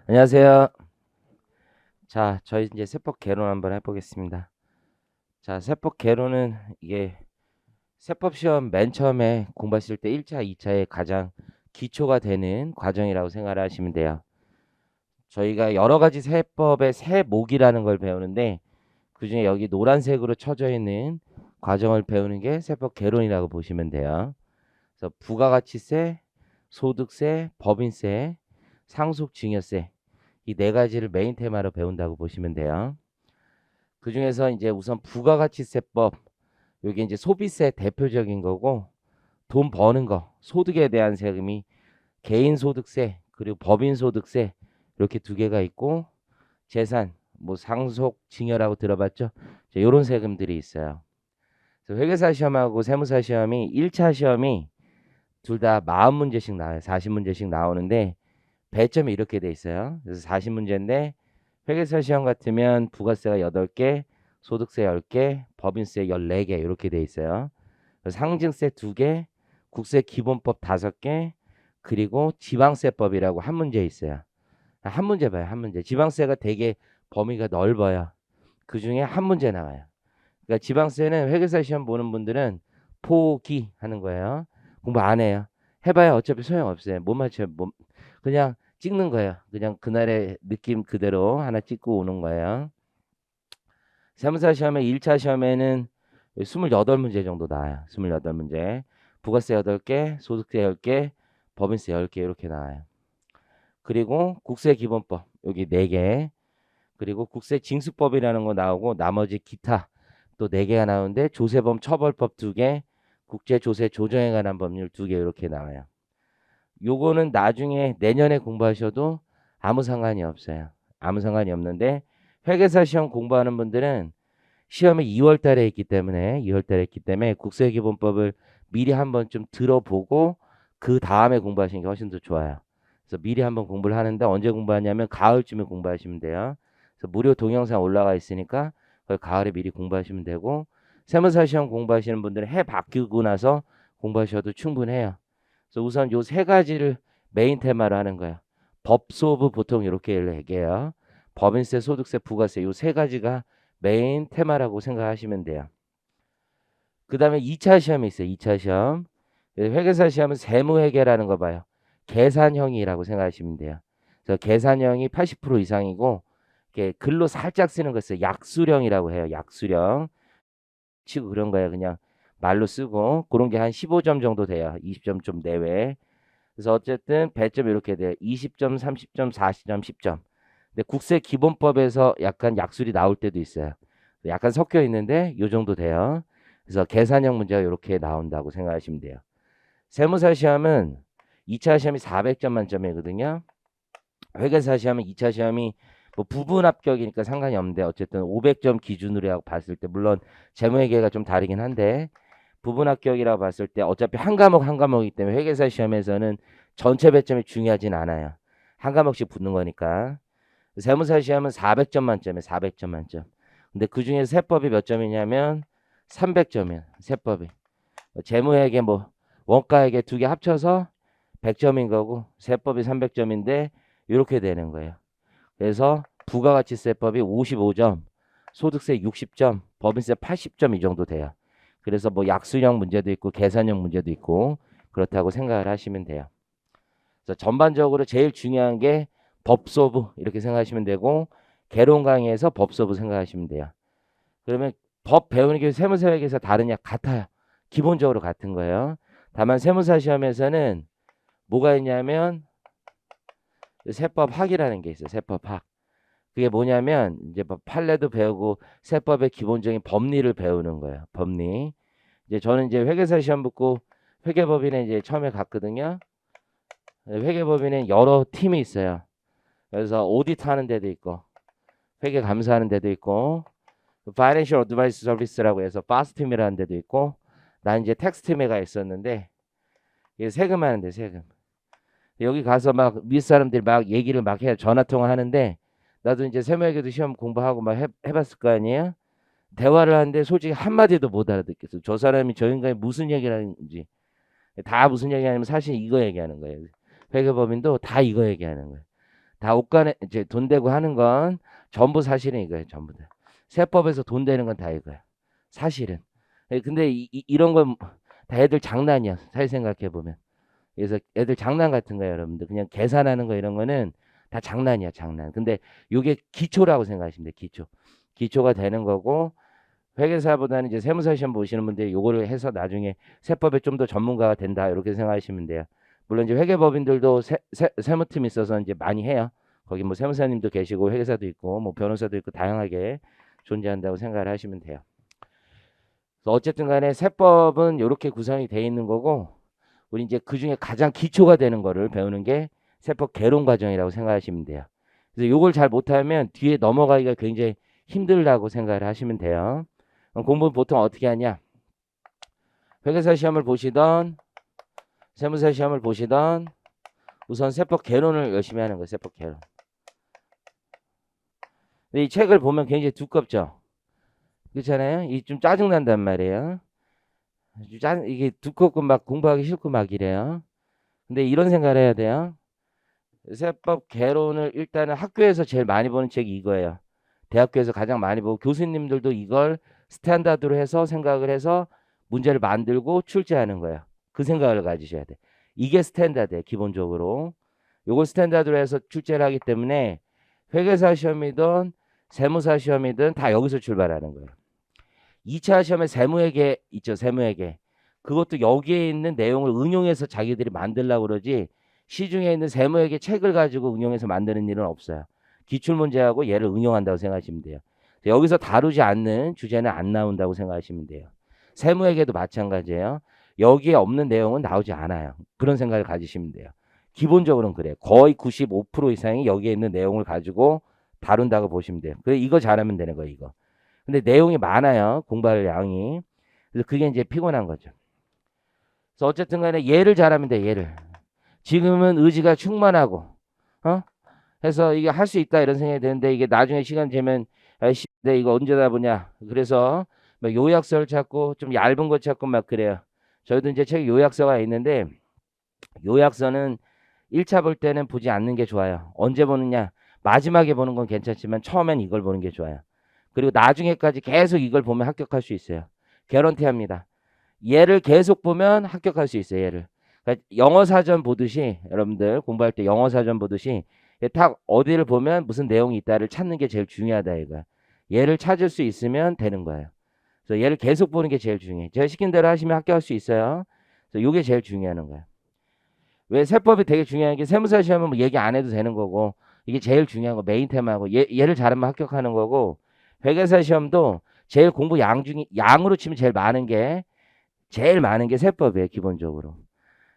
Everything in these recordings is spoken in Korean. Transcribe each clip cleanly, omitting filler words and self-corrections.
안녕하세요. 자, 저희 이제 세법 개론 한번 해보겠습니다. 자, 세법 개론은 이게 세법 시험 맨 처음에 공부하실 때 1차, 2차에 가장 기초가 되는 과정이라고 생각하시면 돼요. 저희가 여러 가지 세법의 세목이라는 걸 배우는데 그중에 여기 노란색으로 쳐져 있는 과정을 배우는 게 세법 개론이라고 보시면 돼요. 그래서 부가가치세, 소득세, 법인세, 상속증여세 이 네 가지를 메인 테마로 배운다고 보시면 돼요. 그 중에서 이제 우선 부가가치세법, 여기 이제 소비세 대표적인 거고, 돈 버는 거, 소득에 대한 세금이 개인소득세, 그리고 법인소득세, 이렇게 두 개가 있고, 재산, 뭐 상속증여라고 들어봤죠? 이런 세금들이 있어요. 그래서 회계사 시험하고 세무사 시험이 1차 시험이 둘 다 40문제씩 나와요. 40문제씩 나오는데, 배점이 이렇게 돼 있어요. 그래서 40문제인데, 회계사 시험 같으면 부가세가 8개, 소득세 10개, 법인세 14개 이렇게 돼 있어요. 상증세 2개, 국세 기본법 5개, 그리고 지방세법이라고 한 문제 있어요. 한 문제 봐요. 한 문제. 지방세가 되게 범위가 넓어요. 그중에 한 문제 나와요. 그러니까 지방세는 회계사 시험 보는 분들은 포기하는 거예요. 공부 안 해요. 해봐야 어차피 소용없어요. 못 맞춰요. 그냥 찍는 거예요. 그냥 그날의 느낌 그대로 하나 찍고 오는 거예요. 세무사 시험에 1차 시험에는 28문제 정도 나와요. 28문제. 부가세 8개, 소득세 10개, 법인세 10개 이렇게 나와요. 그리고 국세 기본법 여기 4개. 그리고 국세 징수법이라는 거 나오고 나머지 기타 또 4개가 나오는데 조세범 처벌법 2개, 국제 조세 조정에 관한 법률 2개 이렇게 나와요. 요거는 나중에 내년에 공부하셔도 아무 상관이 없어요. 아무 상관이 없는데 회계사 시험 공부하는 분들은 시험이 2월 달에 있기 때문에 2월 달에 있기 때문에 국세기본법을 미리 한번 좀 들어보고 그 다음에 공부하시는 게 훨씬 더 좋아요. 그래서 미리 한번 공부를 하는데 언제 공부하냐면 가을쯤에 공부하시면 돼요. 그래서 무료 동영상 올라가 있으니까 그걸 가을에 미리 공부하시면 되고 세무사 시험 공부하시는 분들은 해 바뀌고 나서 공부하셔도 충분해요. 그래서 우선 요 세 가지를 메인 테마로 하는 거예요. 법소부 보통 이렇게 얘기해요. 법인세, 소득세, 부가세 요 세 가지가 메인 테마라고 생각하시면 돼요. 그 다음에 2차 시험이 있어요. 2차 시험. 회계사 시험은 세무회계라는 거 봐요. 계산형이라고 생각하시면 돼요. 그래서 계산형이 80% 이상이고 이렇게 글로 살짝 쓰는 거 있어요. 약수령이라고 해요. 약수령. 치고 그런 거예요. 그냥 말로 쓰고 그런 게 한 15점 정도 돼요. 20점 좀 내외. 그래서 어쨌든 배점이 이렇게 돼요. 20점, 30점, 40점, 10점. 근데 국세 기본법에서 약간 약술이 나올 때도 있어요. 약간 섞여 있는데 요 정도 돼요. 그래서 계산형 문제가 이렇게 나온다고 생각하시면 돼요. 세무사 시험은 2차 시험이 400점 만점이거든요. 회계사 시험은 2차 시험이 뭐 부분 합격이니까 상관이 없는데 어쨌든 500점 기준으로 봤을 때 물론 재무회계가 좀 다르긴 한데 부분 합격이라고 봤을 때 어차피 한 과목 한 과목이기 때문에 회계사 시험에서는 전체 배점이 중요하진 않아요. 한 과목씩 붙는 거니까. 세무사 시험은 400점 만점에 400점 만점. 근데 그 중에 세법이 몇 점이냐면 300점이에요. 세법이. 재무회계 뭐 원가회계 두 개 합쳐서 100점인 거고 세법이 300점인데 이렇게 되는 거예요. 그래서 부가가치세법이 55점, 소득세 60점, 법인세 80점 이 정도 돼요. 그래서 뭐 약수형 문제도 있고 계산형 문제도 있고 그렇다고 생각을 하시면 돼요. 그래서 전반적으로 제일 중요한 게 법소부 이렇게 생각하시면 되고 개론 강의에서 법소부 생각하시면 돼요. 그러면 법 배우는 게 세무사회계에서 다르냐 같아요. 기본적으로 같은 거예요. 다만 세무사 시험에서는 뭐가 있냐면 세법학이라는 게 있어요. 세법학. 그게 뭐냐면 이제 뭐 판례도 배우고 세법의 기본적인 법리를 배우는 거예요. 법리. 이제 저는 이제 회계사 시험 붙고 회계법인에 이제 처음에 갔거든요. 회계법인에 여러 팀이 있어요. 그래서 오디트 하는 데도 있고 회계 감사하는 데도 있고 파이낸셜 어드바이스 서비스라고 해서 파스 팀이라는 데도 있고 난 이제 텍스 팀에 가 있었는데 이게 세금 하는데 세금. 여기 가서 막 윗사람들이 막 얘기를 막 해 전화 통화 하는데 나도 이제 세무회계도 시험 공부하고 막 해봤을 거 아니에요. 대화를 하는데 솔직히 한마디도 못 알아듣겠어. 저 사람이 저 인간이 무슨 얘기를 하는지 다 무슨 얘기하냐면 사실 이거 얘기하는 거예요. 회계법인도 다 이거 얘기하는 거예요. 다 옷간에 이제 돈 대고 하는 건 전부 사실은 이거예요. 전부 다. 세법에서 돈 되는 건 다 이거야. 사실은. 근데 이런 건 다 애들 장난이야. 잘 생각해 보면. 그래서 애들 장난 같은 거예요, 여러분들. 그냥 계산하는 거 이런 거는 다 장난이야, 장난. 근데 요게 기초라고 생각하시면 돼요. 기초. 기초가 되는 거고 회계사보다는 이제 세무사 시험 보시는 분들이 요거를 해서 나중에 세법에 좀 더 전문가가 된다 이렇게 생각하시면 돼요. 물론 이제 회계법인들도 세무팀 있어서 이제 많이 해요. 거기 뭐 세무사님도 계시고 회계사도 있고 뭐 변호사도 있고 다양하게 존재한다고 생각을 하시면 돼요. 그래서 어쨌든 간에 세법은 이렇게 구성이 돼 있는 거고 우리 이제 그 중에 가장 기초가 되는 거를 배우는 게 세법 개론 과정이라고 생각하시면 돼요. 그래서 요걸 잘 못하면 뒤에 넘어가기가 굉장히 힘들다고 생각을 하시면 돼요. 공부는 보통 어떻게 하냐? 회계사 시험을 보시던 세무사 시험을 보시던 우선 세법 개론을 열심히 하는 거예요. 세법 개론. 근데 이 책을 보면 굉장히 두껍죠. 그렇잖아요. 이 좀 짜증 난단 말이에요. 이게 두껍고 막 공부하기 싫고 막 이래요. 근데 이런 생각을 해야 돼요. 세법 개론을 일단은 학교에서 제일 많이 보는 책이 이거예요. 대학교에서 가장 많이 보고 교수님들도 이걸 스탠다드로 해서 생각을 해서 문제를 만들고 출제하는 거예요. 그 생각을 가지셔야 돼. 이게 스탠다드예요. 기본적으로. 요걸 스탠다드로 해서 출제를 하기 때문에 회계사 시험이든 세무사 시험이든 다 여기서 출발하는 거예요. 2차 시험에 세무회계 있죠. 세무회계. 그것도 여기에 있는 내용을 응용해서 자기들이 만들려고 그러지 시중에 있는 세무회계 책을 가지고 응용해서 만드는 일은 없어요. 기출문제하고 얘를 응용한다고 생각하시면 돼요. 여기서 다루지 않는 주제는 안 나온다고 생각하시면 돼요. 세무회계도 마찬가지예요. 여기에 없는 내용은 나오지 않아요. 그런 생각을 가지시면 돼요. 기본적으로는 그래요. 거의 95% 이상이 여기에 있는 내용을 가지고 다룬다고 보시면 돼요. 그래 이거 잘하면 되는 거예요. 이거. 근데 내용이 많아요. 공부할 양이. 그래서 그게 이제 피곤한 거죠. 그래서 어쨌든 간에 얘를 잘하면 돼. 얘를. 지금은 의지가 충만하고 어? 해서 이게 할 수 있다 이런 생각이 드는데 이게 나중에 시간 되면 아이씨, 내 이거 언제 다 보냐. 그래서 막 요약서를 찾고 좀 얇은 거 찾고 막 그래요. 저희도 이제 책 요약서가 있는데 요약서는 1차 볼 때는 보지 않는 게 좋아요. 언제 보느냐? 마지막에 보는 건 괜찮지만 처음엔 이걸 보는 게 좋아요. 그리고 나중에까지 계속 이걸 보면 합격할 수 있어요. 개런티합니다. 얘를 계속 보면 합격할 수 있어요. 얘를. 그러니까 영어 사전 보듯이 여러분들 공부할 때 영어 사전 보듯이 딱 어디를 보면 무슨 내용이 있다를 찾는 게 제일 중요하다 이거. 얘를 찾을 수 있으면 되는 거예요. 그래서 얘를 계속 보는 게 제일 중요해. 제가 시킨 대로 하시면 합격할 수 있어요. 그래서 이게 제일 중요한 거예요. 왜 세법이 되게 중요한 게 세무사 시험은 뭐 얘기 안 해도 되는 거고 이게 제일 중요한 거 메인 테마고 얘를 잘하면 합격하는 거고 회계사 시험도 제일 공부 양 중에 양으로 치면 제일 많은 게 세법이에요. 기본적으로.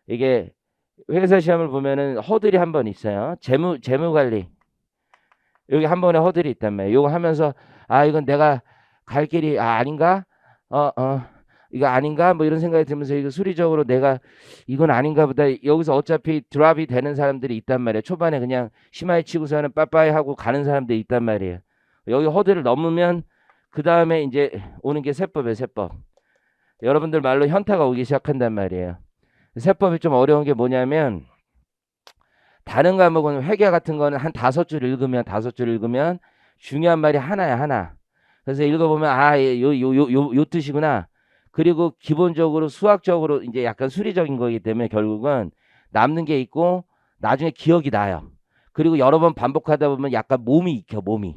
이게 회계사 시험을 보면은 허들이 한 번 있어요. 재무 관리. 여기 한 번에 허들이 있단 말이에요. 요거 하면서 아 이건 내가 갈 길이 아닌가? 이거 아닌가? 뭐 이런 생각이 들면서 이거 수리적으로 내가 이건 아닌가 보다. 여기서 어차피 드랍이 되는 사람들이 있단 말이에요. 초반에 그냥 심하게 치고서는 빠빠이 하고 가는 사람들이 있단 말이에요. 여기 허들을 넘으면 그 다음에 이제 오는 게 세법이에요. 세법. 여러분들 말로 현타가 오기 시작한단 말이에요. 세법이 좀 어려운 게 뭐냐면 다른 과목은 회계 같은 거는 한 5줄 읽으면 중요한 말이 하나야 하나. 그래서 읽어보면 요 뜻이구나. 그리고 기본적으로 수학적으로 이제 약간 수리적인 거기 때문에 결국은 남는 게 있고 나중에 기억이 나요. 그리고 여러 번 반복하다 보면 약간 몸이 익혀 몸이.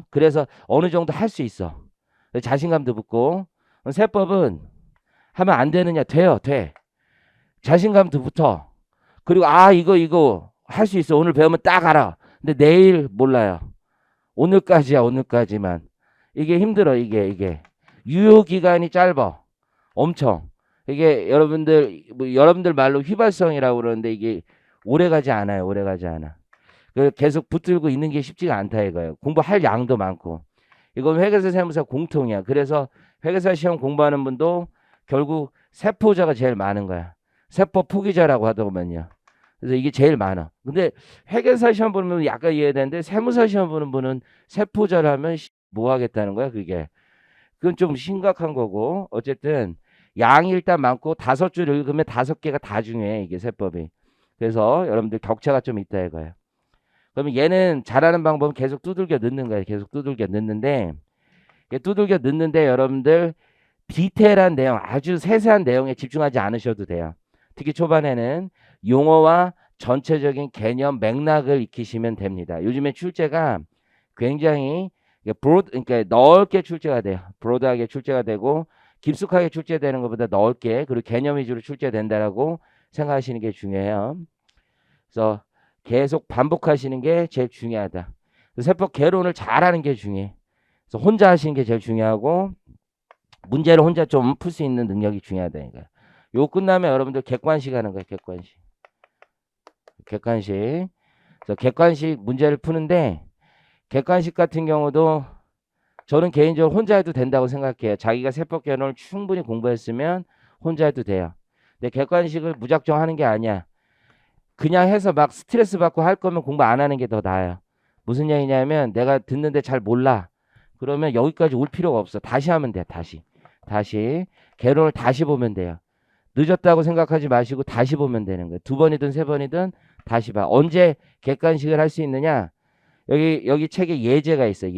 그래서 어느 정도 할 수 있어. 자신감도 붙고 세법은 하면 안 되느냐 돼요 돼. 자신감도 붙어. 그리고 이거 할 수 있어. 오늘 배우면 딱 알아. 근데 내일 몰라요. 오늘까지야 오늘까지만. 이게 힘들어 이게. 유효 기간이 짧아. 엄청. 이게 여러분들 말로 휘발성이라고 그러는데 이게 오래 가지 않아요. 오래 가지 않아. 계속 붙들고 있는 게 쉽지가 않다 이거예요. 공부할 양도 많고. 이건 회계사 세무사 공통이야. 그래서 회계사 시험 공부하는 분도 결국 세포자가 제일 많은 거야. 세법 포기자라고 하더만요. 그래서 이게 제일 많아. 근데 회계사 시험 보는 분은 약간 이해되는데 세무사 시험 보는 분은 세포자를 하면 뭐 하겠다는 거야 그게. 그건 좀 심각한 거고 어쨌든 양이 일단 많고 5줄 읽으면 5개가 다 중요해 이게 세법이. 그래서 여러분들 격차가 좀 있다 이거예요. 그러면 얘는 잘하는 방법은 계속 두들겨 넣는 거예요. 계속 두들겨 넣는데 두들겨 넣는데 여러분들 디테일한 내용, 아주 세세한 내용에 집중하지 않으셔도 돼요. 특히 초반에는 용어와 전체적인 개념 맥락을 익히시면 됩니다. 요즘에 출제가 굉장히 그러니까 넓게 출제가 돼요. 브로드하게 출제가 되고 깊숙하게 출제되는 것보다 넓게 그리고 개념 위주로 출제된다라고 생각하시는 게 중요해요. 그래서 계속 반복하시는 게 제일 중요하다. 세법 개론을 잘하는 게 중요해. 그래서 혼자 하시는 게 제일 중요하고 문제를 혼자 좀 풀 수 있는 능력이 중요하다니까. 요 끝나면 여러분들 객관식 하는 거예요. 객관식. 객관식. 그래서 객관식 문제를 푸는데 객관식 같은 경우도 저는 개인적으로 혼자 해도 된다고 생각해요. 자기가 세법 개론을 충분히 공부했으면 혼자 해도 돼요. 근데 객관식을 무작정 하는 게 아니야. 그냥 해서 막 스트레스 받고 할 거면 공부 안 하는 게 더 나아요. 무슨 얘기냐면 내가 듣는데 잘 몰라. 그러면 여기까지 올 필요가 없어. 다시 하면 돼. 다시 개론을 다시 보면 돼요. 늦었다고 생각하지 마시고 다시 보면 되는 거예요. 두 번이든 세 번이든 다시 봐. 언제 객관식을 할 수 있느냐? 여기 책에 예제가 있어요.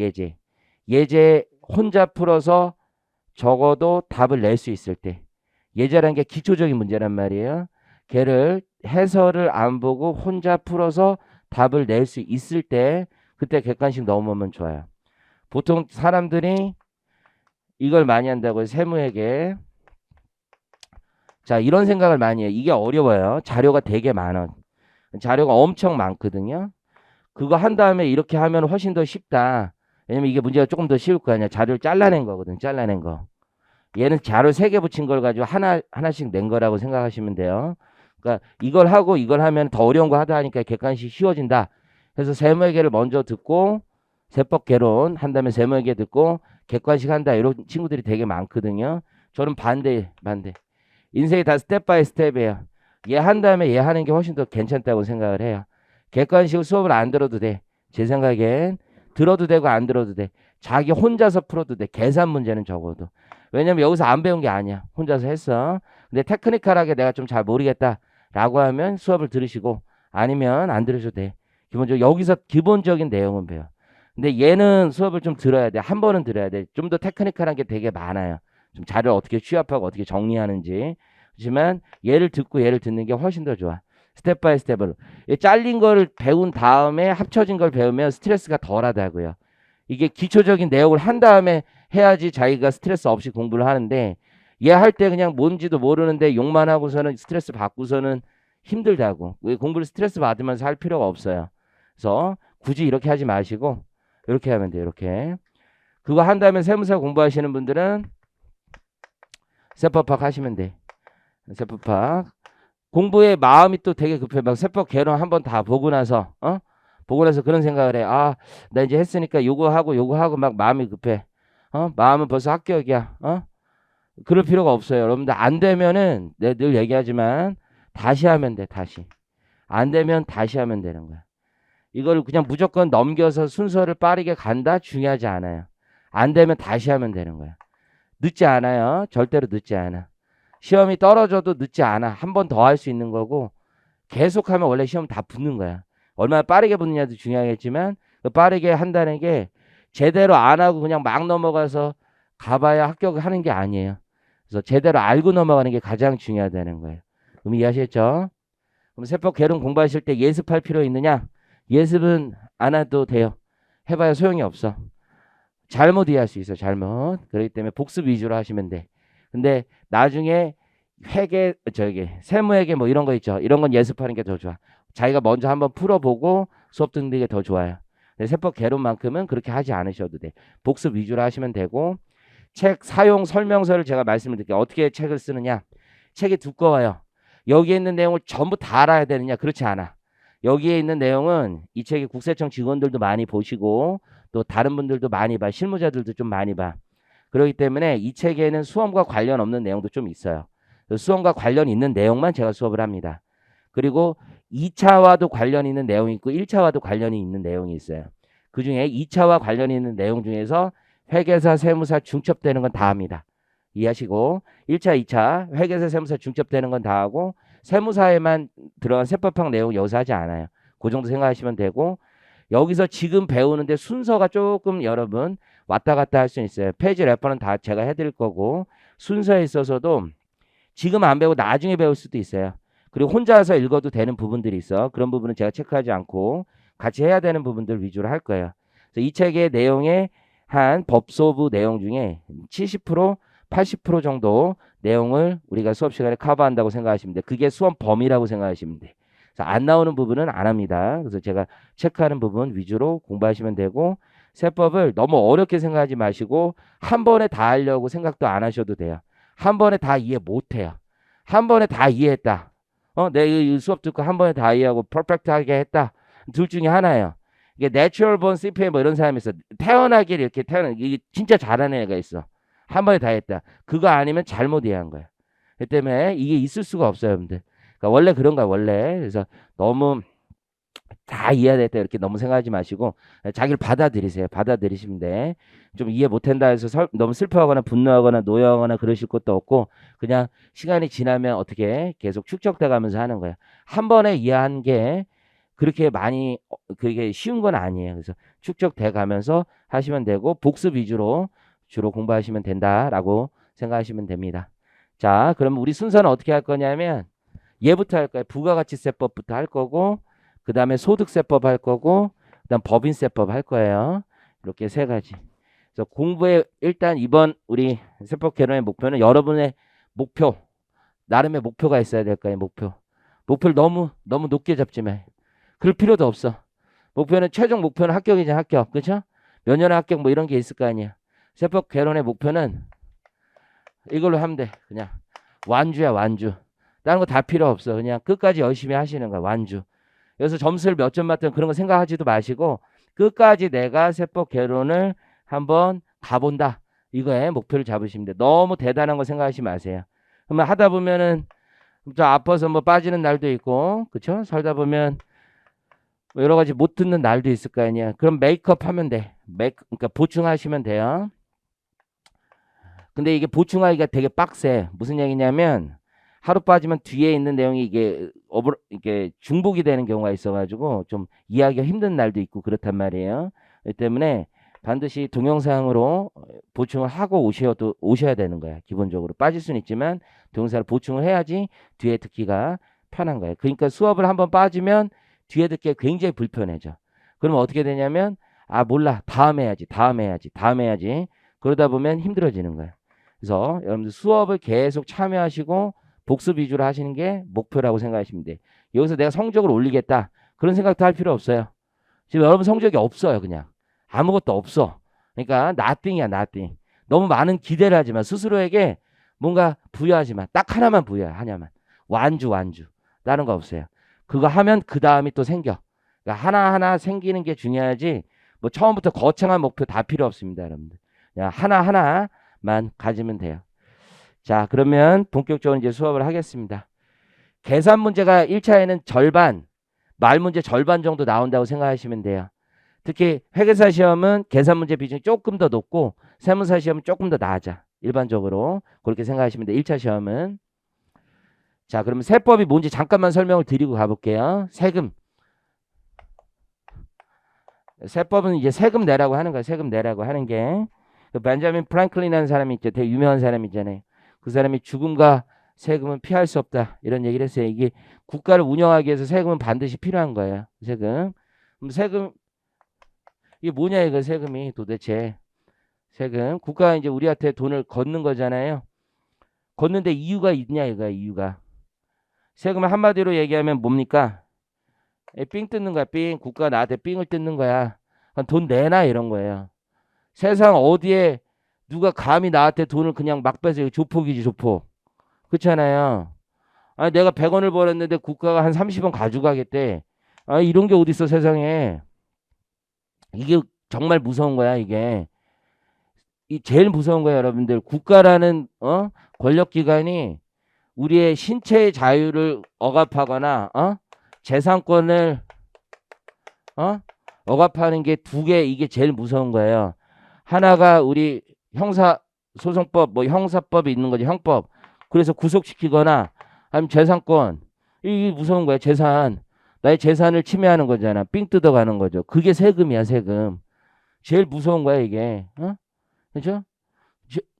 예제 혼자 풀어서 적어도 답을 낼 수 있을 때. 예제라는 게 기초적인 문제란 말이에요. 걔를 해설을 안 보고 혼자 풀어서 답을 낼 수 있을 때 그때 객관식 넘으면 좋아요. 보통 사람들이 이걸 많이 한다고요. 세무에게. 자, 이런 생각을 많이 해요. 이게 어려워요. 자료가 되게 많아. 자료가 엄청 많거든요. 그거 한 다음에 이렇게 하면 훨씬 더 쉽다. 왜냐면 이게 문제가 조금 더 쉬울 거 아니야. 자료를 잘라낸 거거든. 잘라낸 거. 얘는 자료 3개 붙인 걸 가지고 하나씩 낸 거라고 생각하시면 돼요. 그러니까 이걸 하고 이걸 하면 더 어려운 거 하다 하니까 객관식 쉬워진다. 그래서 세무회계를 먼저 듣고 세법 개론 한 다음에 세무회계 듣고 객관식 한다. 이런 친구들이 되게 많거든요. 저는 반대. 인생이 다 스텝 바이 스텝이에요. 얘 한 다음에 얘 하는 게 훨씬 더 괜찮다고 생각을 해요. 객관식 수업을 안 들어도 돼. 제 생각엔 들어도 되고 안 들어도 돼. 자기 혼자서 풀어도 돼. 계산 문제는 적어도. 왜냐면 여기서 안 배운 게 아니야. 혼자서 했어. 근데 테크니컬하게 내가 좀 잘 모르겠다라고 하면 수업을 들으시고 아니면 안 들으셔도 돼. 기본적으로 여기서 기본적인 내용은 배워. 근데 얘는 수업을 좀 들어야 돼. 한 번은 들어야 돼. 좀 더 테크니컬한 게 되게 많아요. 좀 자료를 어떻게 취합하고 어떻게 정리하는지. 하지만 얘를 듣고 얘를 듣는 게 훨씬 더 좋아. 스텝 바이 스텝으로. 잘린 거를 배운 다음에 합쳐진 걸 배우면 스트레스가 덜하다고요. 이게 기초적인 내용을 한 다음에 해야지 자기가 스트레스 없이 공부를 하는데 얘 할 때 그냥 뭔지도 모르는데 욕만 하고서는 스트레스 받고서는 힘들다고. 공부를 스트레스 받으면서 할 필요가 없어요. 그래서 굳이 이렇게 하지 마시고 이렇게 하면 돼요. 이렇게. 그거 한 다음에 세무사 공부하시는 분들은 세법학 하시면 돼. 세법학. 공부에 마음이 또 되게 급해. 막 세법 개론 한번 다 보고 나서 보고 나서 그런 생각을 해. 아, 나 이제 했으니까 요거 하고 막 마음이 급해. 마음은 벌써 합격이야. 그럴 필요가 없어요. 여러분들 안 되면은 내가 늘 얘기하지만 다시 하면 돼. 다시. 안 되면 다시 하면 되는 거야. 이걸 그냥 무조건 넘겨서 순서를 빠르게 간다 중요하지 않아요. 안 되면 다시 하면 되는 거야. 늦지 않아요. 절대로 늦지 않아. 시험이 떨어져도 늦지 않아. 한 번 더 할 수 있는 거고 계속하면 원래 시험 다 붙는 거야. 얼마나 빠르게 붙느냐도 중요하겠지만 빠르게 한다는 게 제대로 안 하고 그냥 막 넘어가서 가봐야 합격을 하는 게 아니에요. 그래서 제대로 알고 넘어가는 게 가장 중요하다는 거예요. 그럼 이해하셨죠? 그럼 세법 개론 공부하실 때 예습할 필요 있느냐? 예습은 안 해도 돼요. 해봐야 소용이 없어. 잘못 이해할 수 있어. 잘못. 그렇기 때문에 복습 위주로 하시면 돼. 근데 나중에 세무회계 뭐 이런 거 있죠. 이런 건 예습하는 게 더 좋아. 자기가 먼저 한번 풀어보고 수업 듣는 게 더 좋아요. 세법 개론만큼은 그렇게 하지 않으셔도 돼. 복습 위주로 하시면 되고 책 사용 설명서를 제가 말씀을 드릴게요. 어떻게 책을 쓰느냐. 책이 두꺼워요. 여기에 있는 내용을 전부 다 알아야 되느냐. 그렇지 않아. 여기에 있는 내용은 이 책이 국세청 직원들도 많이 보시고 또 다른 분들도 많이 봐. 실무자들도 좀 많이 봐. 그렇기 때문에 이 책에는 수험과 관련 없는 내용도 좀 있어요. 수험과 관련 있는 내용만 제가 수업을 합니다. 그리고 2차와도 관련 있는 내용이 있고 1차와도 관련이 있는 내용이 있어요. 그중에 2차와 관련이 있는 내용 중에서 회계사, 세무사 중첩되는 건 다 합니다. 이해하시고 1차, 2차 회계사, 세무사 중첩되는 건 다 하고 세무사에만 들어간 세법학 내용 여기서 하지 않아요. 그 정도 생각하시면 되고 여기서 지금 배우는데 순서가 조금 여러분 왔다 갔다 할 수 있어요. 페이지 레퍼는 다 제가 해드릴 거고 순서에 있어서도 지금 안 배우고 나중에 배울 수도 있어요. 그리고 혼자서 읽어도 되는 부분들이 있어. 그런 부분은 제가 체크하지 않고 같이 해야 되는 부분들 위주로 할 거예요. 그래서 이 책의 내용에 한 법소부 내용 중에 70%, 80% 정도 내용을 우리가 수업 시간에 커버한다고 생각하시면 돼. 그게 수업 범위라고 생각하시면 돼. 그래서 안 나오는 부분은 안 합니다. 그래서 제가 체크하는 부분 위주로 공부하시면 되고 세법을 너무 어렵게 생각하지 마시고 한 번에 다 하려고 생각도 안 하셔도 돼요. 한 번에 다 이해 못 해요. 한 번에 다 이해했다. 내 이 수업 듣고 한 번에 다 이해하고 퍼펙트하게 했다. 둘 중에 하나예요. 이게 내추럴 본 CPA 뭐 이런 사람이 있어. 태어나길 이렇게 태어나 이게 진짜 잘하는 애가 있어. 한 번에 다 했다. 그거 아니면 잘못 이해한 거야. 그 때문에 이게 있을 수가 없어요, 여러분들. 그러니까 원래 그런 거야, 원래. 그래서 너무 다 이해됐다 이렇게 너무 생각하지 마시고 자기를 받아들이세요. 받아들이시면 돼. 좀 이해 못한다 해서 너무 슬퍼하거나 분노하거나 노여하거나 그러실 것도 없고 그냥 시간이 지나면 어떻게 계속 축적돼 가면서 하는 거예요. 한 번에 이해한 게 그렇게 많이 그게 쉬운 건 아니에요. 그래서 축적돼 가면서 하시면 되고 복습 위주로 주로 공부하시면 된다라고 생각하시면 됩니다. 자, 그럼 우리 순서는 어떻게 할 거냐면 얘부터 할 거예요. 부가가치세법부터 할 거고 그 다음에 소득세법 할 거고 그다음 법인세법 할 거예요. 이렇게 세 가지. 그래서 공부에 일단 이번 우리 세법 개론의 목표는 여러분의 목표 나름의 목표가 있어야 될 거예요. 목표를 너무 높게 잡지 마. 그럴 필요도 없어. 목표는 최종 목표는 합격이잖아. 합격. 그렇죠? 몇 년의 합격 뭐 이런 게 있을 거 아니야. 세법 개론의 목표는 이걸로 하면 돼. 그냥 완주야 완주. 다른 거 다 필요 없어. 그냥 끝까지 열심히 하시는 거야. 완주. 여기서 점수를 몇 점 맞든 그런 거 생각하지도 마시고 끝까지 내가 세법 개론을 한번 가본다. 이거에 목표를 잡으시면 돼. 너무 대단한 거 생각하지 마세요. 그러면 하다 보면은 좀 아파서 뭐 빠지는 날도 있고, 그쵸? 살다 보면 뭐 여러 가지 못 듣는 날도 있을 거 아니야. 그럼 메이크업 하면 돼. 그러니까 보충하시면 돼요. 근데 이게 보충하기가 되게 빡세. 무슨 얘기냐면 하루 빠지면 뒤에 있는 내용이 이게 중복이 되는 경우가 있어가지고 좀 이해하기가 힘든 날도 있고 그렇단 말이에요. 이 때문에 반드시 동영상으로 보충을 하고 오셔야 되는 거야. 기본적으로 빠질 수는 있지만 동영상을 보충을 해야지 뒤에 듣기가 편한 거예요. 그러니까 수업을 한번 빠지면 뒤에 듣기가 굉장히 불편해져. 그러면 어떻게 되냐면 몰라 다음 해야지. 그러다 보면 힘들어지는 거예요. 그래서 여러분들 수업을 계속 참여하시고 복습 위주로 하시는 게 목표라고 생각하시면 돼요. 여기서 내가 성적을 올리겠다. 그런 생각도 할 필요 없어요. 지금 여러분 성적이 없어요. 그냥. 아무것도 없어. 그러니까 nothing이야. nothing. 너무 많은 기대를 하지 마. 스스로에게 뭔가 부여하지 마. 딱 하나만 부여해. 하나만. 완주. 다른 거 없어요. 그거 하면 그 다음이 또 생겨. 그러니까 하나하나 생기는 게 중요하지 뭐 처음부터 거창한 목표 다 필요 없습니다. 여러분들. 그냥 하나하나만 가지면 돼요. 자, 그러면 본격적으로 이제 수업을 하겠습니다. 계산 문제가 1차에는 절반, 말 문제 절반 정도 나온다고 생각하시면 돼요. 특히 회계사 시험은 계산 문제 비중이 조금 더 높고 세무사 시험은 조금 더 낮아. 일반적으로 그렇게 생각하시면 돼요. 1차 시험은. 자, 그러면 세법이 뭔지 잠깐만 설명을 드리고 가볼게요. 세법은 이제 세금 내라고 하는 거야. 세금 내라고 하는 게. 벤자민 프랭클린이라는 사람이 있죠. 되게 유명한 사람 있잖아요. 그 사람이 죽음과 세금은 피할 수 없다. 이런 얘기를 했어요. 이게 국가를 운영하기 위해서 세금은 반드시 필요한 거예요. 세금. 그럼 세금, 이게 뭐냐, 이거 세금이 도대체. 세금. 국가가 이제 우리한테 돈을 걷는 거잖아요. 걷는데 이유가 있냐, 이거야, 이유가. 세금을 한마디로 얘기하면 뭡니까? 삥 뜯는 거야, 삥. 국가가 나한테 삥을 뜯는 거야. 돈 내놔, 이런 거예요. 세상 어디에 누가 감히 나한테 돈을 그냥 막 뺏어. 조폭이지, 조폭. 그렇잖아요. 내가 100원을 벌었는데 국가가 한 30원 가져가겠대. 이런 게 어딨어, 세상에. 이게 정말 무서운 거야, 이게. 이 제일 무서운 거야, 여러분들. 국가라는 권력기관이 우리의 신체의 자유를 억압하거나 재산권을 억압하는 게 두 개, 이게 제일 무서운 거예요. 하나가 우리 형사소송법, 뭐 형사법이 있는 거지, 형법. 그래서 구속시키거나 아니면 재산권. 이게 무서운 거야, 재산. 나의 재산을 침해하는 거잖아. 삥 뜯어가는 거죠. 그게 세금이야, 세금. 제일 무서운 거야, 이게. 어? 그죠?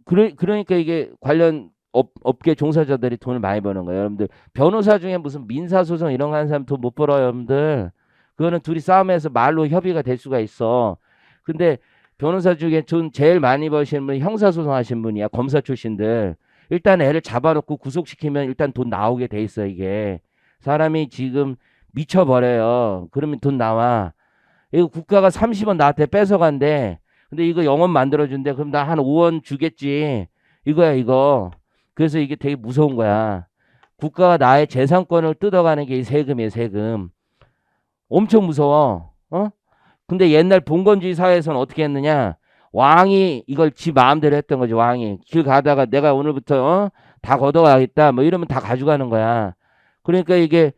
그러니까 이게 관련 업계 종사자들이 돈을 많이 버는 거예요. 여러분들, 변호사 중에 무슨 민사소송 이런 거 하는 사람 돈 못 벌어요, 여러분들. 그거는 둘이 싸움에서 말로 협의가 될 수가 있어. 근데 변호사 중에 돈 제일 많이 버시는 분이 형사소송 하신 분이야. 검사 출신들. 일단 애를 잡아놓고 구속시키면 일단 돈 나오게 돼 있어, 이게. 사람이 지금 미쳐버려요. 그러면 돈 나와. 이거 국가가 30원 나한테 뺏어간대. 근데 이거 영업 만들어준대. 그럼 나 한 5원 주겠지. 이거야, 이거. 그래서 이게 되게 무서운 거야. 국가가 나의 재산권을 뜯어가는 게 이 세금이에요, 세금. 엄청 무서워. 어? 근데 옛날 봉건주의 사회에서는 어떻게 했느냐? 왕이 이걸 지 마음대로 했던 거지, 왕이. 길 가다가 내가 오늘부터 다 걷어가겠다. 뭐 이러면 다 가져가는 거야. 그러니까 이게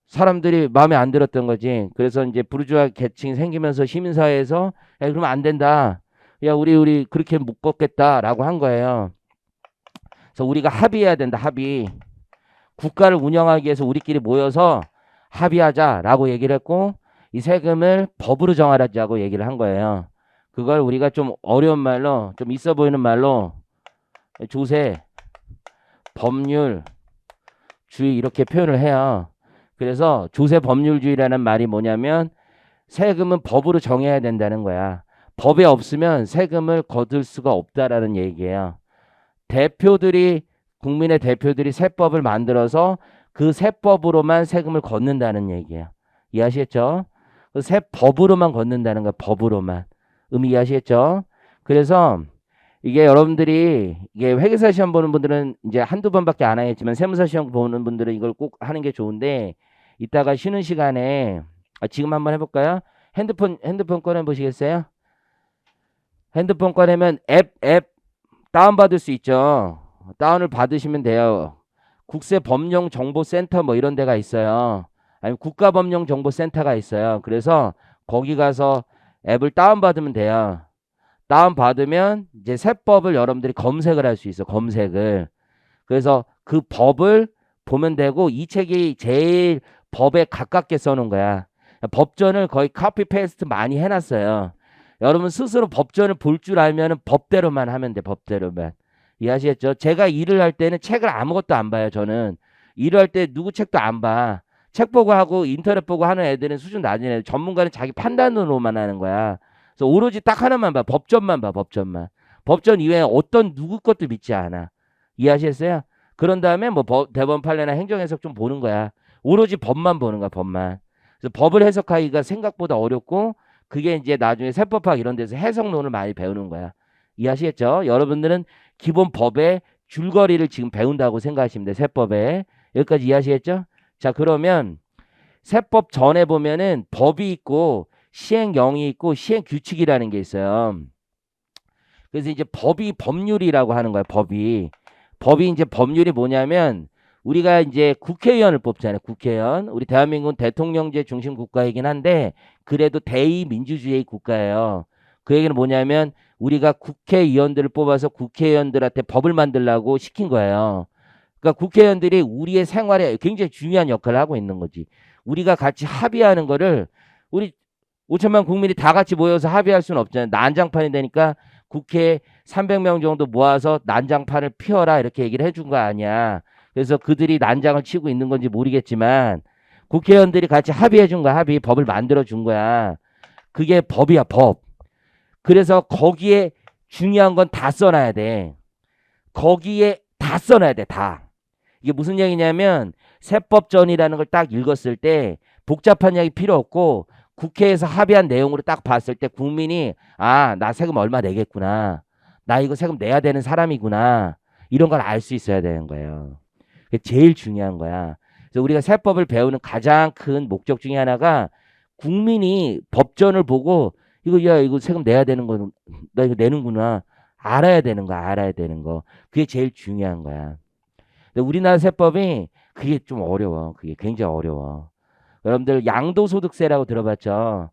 사람들이 마음에 안 들었던 거지. 그래서 이제 부르주아 계층이 생기면서 시민사회에서 야, 그러면 안 된다. 야, 우리 그렇게 못 걷겠다라고 한 거예요. 그래서 우리가 합의해야 된다. 합의. 국가를 운영하기 위해서 우리끼리 모여서 합의하자라고 얘기를 했고 이 세금을 법으로 정하자고 얘기를 한 거예요. 그걸 우리가 좀 어려운 말로 좀 있어 보이는 말로 조세, 법률, 주의 이렇게 표현을 해요. 그래서 조세 법률주의라는 말이 뭐냐면 세금은 법으로 정해야 된다는 거야. 법에 없으면 세금을 거둘 수가 없다라는 얘기예요. 대표들이 국민의 대표들이 세법을 만들어서 그 세법으로만 세금을 걷는다는 얘기예요. 이해하시겠죠? 그 세법으로만 걷는다는 거야. 법으로만. 의미 이해하시겠죠? 그래서 이게 여러분들이 이게 회계사 시험 보는 분들은 이제 한두 번밖에 안 하겠지만 세무사 시험 보는 분들은 이걸 꼭 하는 게 좋은데 이따가 쉬는 시간에 지금 한번 해볼까요? 핸드폰 꺼내 보시겠어요? 핸드폰 꺼내면 앱 다운받을 수 있죠. 다운을 받으시면 돼요. 국세법령정보센터 뭐 이런 데가 있어요. 아니면 국가법령정보센터가 있어요. 그래서 거기 가서 앱을 다운받으면 돼요. 다운받으면 이제 세법을 여러분들이 검색을 할 수 있어. 검색을. 그래서 그 법을 보면 되고 이 책이 제일 법에 가깝게 써놓은 거야. 법전을 거의 카피 페이스트 많이 해놨어요. 여러분 스스로 법전을 볼 줄 알면 법대로만 하면 돼. 법대로만. 이해하시겠죠? 제가 일을 할 때는 책을 아무것도 안 봐요. 저는 일을 할 때 누구 책도 안 봐. 책 보고 하고 인터넷 보고 하는 애들은 수준 낮은 애들. 전문가는 자기 판단으로만 하는 거야. 그래서 오로지 딱 하나만 봐. 법전만 봐. 법전만. 법전 이외에 어떤 누구 것도 믿지 않아. 이해하시겠어요? 그런 다음에 뭐 대법원 판례나 행정해석 좀 보는 거야. 오로지 법만 보는 거야. 법만. 그래서 법을 해석하기가 생각보다 어렵고 그게 이제 나중에 세법학 이런 데서 해석론을 많이 배우는 거야. 이해하시겠죠? 여러분들은 기본 법의 줄거리를 지금 배운다고 생각하시면 돼요. 세법에. 여기까지 이해하시겠죠? 자, 그러면 세법 전에 보면은 법이 있고 시행령이 있고 시행규칙이라는 게 있어요. 그래서 이제 법이 법률이라고 하는 거야. 법이 이제 법률이 뭐냐면 우리가 이제 국회의원을 뽑잖아요. 국회의원. 우리 대한민국은 대통령제 중심 국가이긴 한데 그래도 대의민주주의 국가예요. 그 얘기는 뭐냐면 우리가 국회의원들을 뽑아서 국회의원들한테 법을 만들라고 시킨 거예요. 그러니까 국회의원들이 우리의 생활에 굉장히 중요한 역할을 하고 있는 거지. 우리가 같이 합의하는 거를 우리 5천만 국민이 다 같이 모여서 합의할 수는 없잖아요. 난장판이 되니까 국회에 300명 정도 모아서 난장판을 피워라 이렇게 얘기를 해준 거 아니야. 그래서 그들이 난장을 치고 있는 건지 모르겠지만 국회의원들이 같이 합의해 준 거야. 법을 만들어 준 거야. 그게 법이야, 법. 그래서 거기에 중요한 건 다 써놔야 돼. 거기에 다 써놔야 돼, 다. 이게 무슨 얘기냐면 세법전이라는 걸 딱 읽었을 때 복잡한 얘기 필요 없고 국회에서 합의한 내용으로 딱 봤을 때 국민이 나 세금 얼마 내겠구나. 나 이거 세금 내야 되는 사람이구나. 이런 걸 알 수 있어야 되는 거예요. 그게 제일 중요한 거야. 그래서 우리가 세법을 배우는 가장 큰 목적 중에 하나가 국민이 법전을 보고 이거 세금 내야 되는 거, 나 이거 내는구나. 알아야 되는 거, 알아야 되는 거. 그게 제일 중요한 거야. 근데 우리나라 세법이 그게 좀 어려워. 그게 굉장히 어려워. 여러분들 양도소득세라고 들어봤죠?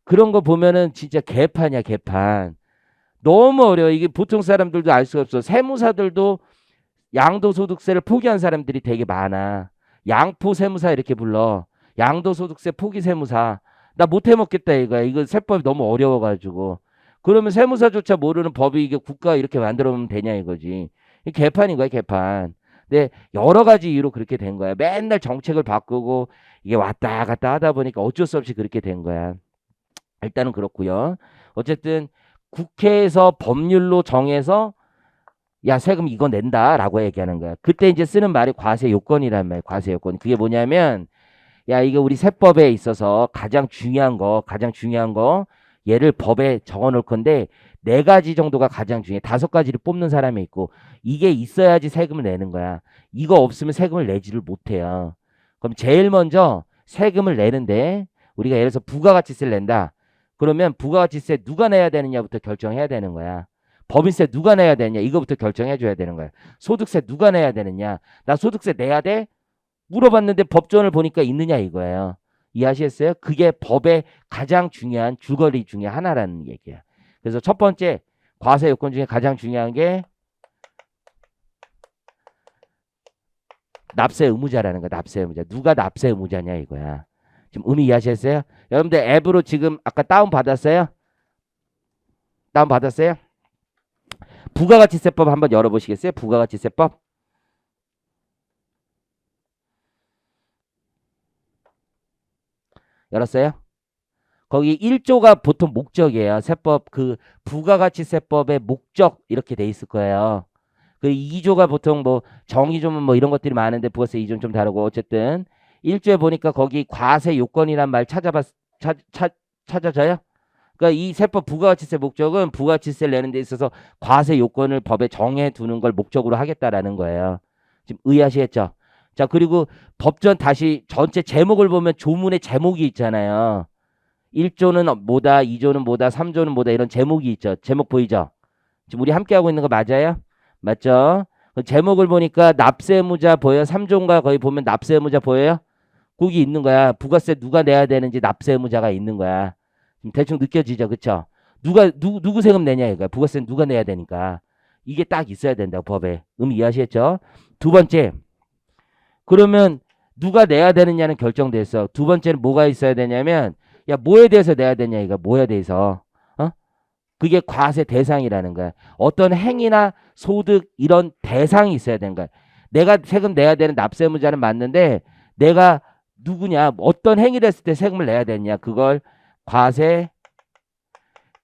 그런 거 보면은 진짜 개판이야, 개판. 너무 어려워. 이게 보통 사람들도 알 수가 없어. 세무사들도 양도소득세를 포기한 사람들이 되게 많아. 양포세무사 이렇게 불러. 양도소득세 포기세무사. 나 못 해먹겠다 이거야. 이거 세법이 너무 어려워가지고. 그러면 세무사조차 모르는 법이 이게 국가 이렇게 만들어 놓으면 되냐 이거지. 이 개판인 거야, 개판. 근데 여러 가지 이유로 그렇게 된 거야. 맨날 정책을 바꾸고 이게 왔다 갔다 하다 보니까 어쩔 수 없이 그렇게 된 거야. 일단은 그렇고요. 어쨌든 국회에서 법률로 정해서 야 세금 이거 낸다라고 얘기하는 거야. 그때 이제 쓰는 말이 과세 요건이란 말이야. 과세 요건. 그게 뭐냐면 야 이거 우리 세법에 있어서 가장 중요한 거 얘를 법에 적어 놓을 건데 네 가지 정도가 가장 중요해. 다섯 가지를 뽑는 사람이 있고 이게 있어야지 세금을 내는 거야. 이거 없으면 세금을 내지를 못해요. 그럼 제일 먼저 세금을 내는데 우리가 예를 들어서 부가가치세를 낸다. 그러면 부가가치세 누가 내야 되느냐부터 결정해야 되는 거야. 법인세 누가 내야 되느냐 이거부터 결정해 줘야 되는 거야. 소득세 누가 내야 되느냐. 나 소득세 내야 돼? 물어봤는데 법조원을 보니까 있느냐 이거예요. 이해하시겠어요? 그게 법의 가장 중요한 줄거리 중에 하나라는 얘기야. 그래서 첫 번째 과세 요건 중에 가장 중요한 게 납세 의무자라는 거야. 납세 의무자. 누가 납세 의무자냐 이거야. 지금 의미 이해하셨어요? 여러분들 앱으로 지금 아까 다운 받았어요? 다운 받았어요? 부가가치세법 한번 열어보시겠어요? 부가가치세법. 열었어요? 거기 1조가 보통 목적이에요. 세법 그 부가가치세법의 목적 이렇게 돼 있을 거예요. 그 2조가 보통 뭐 정의조문 뭐 이런 것들이 많은데 부가세 2조는 좀 다르고 어쨌든 1조에 보니까 거기 과세 요건이란 말 찾아져요? 그러니까 이 세법 부가가치세 목적은 부가가치세를 내는 데 있어서 과세 요건을 법에 정해 두는 걸 목적으로 하겠다라는 거예요. 지금 의아시겠죠? 자, 그리고 법전 다시 전체 제목을 보면 조문의 제목이 있잖아요. 1조는 뭐다, 2조는 뭐다, 3조는 뭐다 이런 제목이 있죠. 제목 보이죠? 지금 우리 함께 하고 있는 거 맞아요? 맞죠? 그 제목을 보니까 납세의무자 보여요? 3조인가 거기 보면 납세의무자 보여요? 거기 있는 거야. 부가세 누가 내야 되는지 납세의무자가 있는 거야. 대충 느껴지죠, 그쵸? 누구 세금 내냐 이거야. 부가세는 누가 내야 되니까 이게 딱 있어야 된다고 법에. 이해하시겠죠? 두 번째, 그러면 누가 내야 되느냐는 결정됐어. 두 번째는 뭐가 있어야 되냐면 야 뭐에 대해서 내야 되냐 이거 뭐에 대해서 그게 과세 대상이라는 거야. 어떤 행위나 소득 이런 대상이 있어야 되는 거야. 내가 세금 내야 되는 납세의무자는 맞는데 내가 누구냐 어떤 행위를 했을 때 세금을 내야 되냐 그걸 과세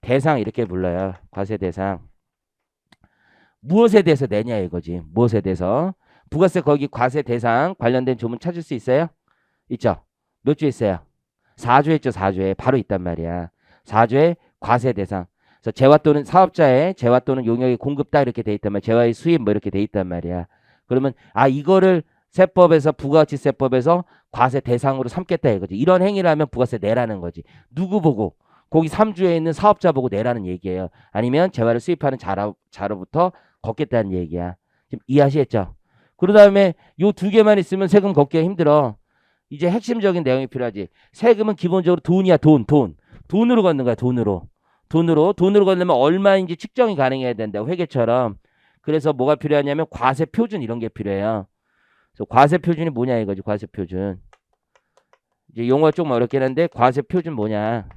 대상 이렇게 불러요. 과세 대상. 무엇에 대해서 내냐 이거지. 무엇에 대해서. 부가세 거기 과세 대상 관련된 조문 찾을 수 있어요? 있죠. 몇 조 있어요? 4조 있죠. 4조에 바로 있단 말이야. 4조에 과세 대상. 그래서 재화 또는 사업자의 재화 또는 용역의 공급다 이렇게 돼 있단 말이야. 재화의 수입 뭐 이렇게 돼 있단 말이야. 그러면 아 이거를 세법에서 부가가치세법에서 과세 대상으로 삼겠다 이거지. 이런 행위를 하면 부가세 내라는 거지. 누구 보고? 거기 3주에 있는 사업자 보고 내라는 얘기예요. 아니면 재화를 수입하는 자로부터 걷겠다는 얘기야. 지금 이해하시겠죠? 그 다음에 요 두 개만 있으면 세금 걷기가 힘들어. 이제 핵심적인 내용이 필요하지. 세금은 기본적으로 돈이야, 돈. 돈으로 걷는 거야, 돈으로. 돈으로 걷려면 얼마인지 측정이 가능해야 된다. 회계처럼. 그래서 뭐가 필요하냐면 과세 표준 이런 게 필요해요. 그래서 과세 표준이 뭐냐 이거지, 과세 표준. 이제 용어가 조금 어렵긴 한데 과세 표준 뭐냐.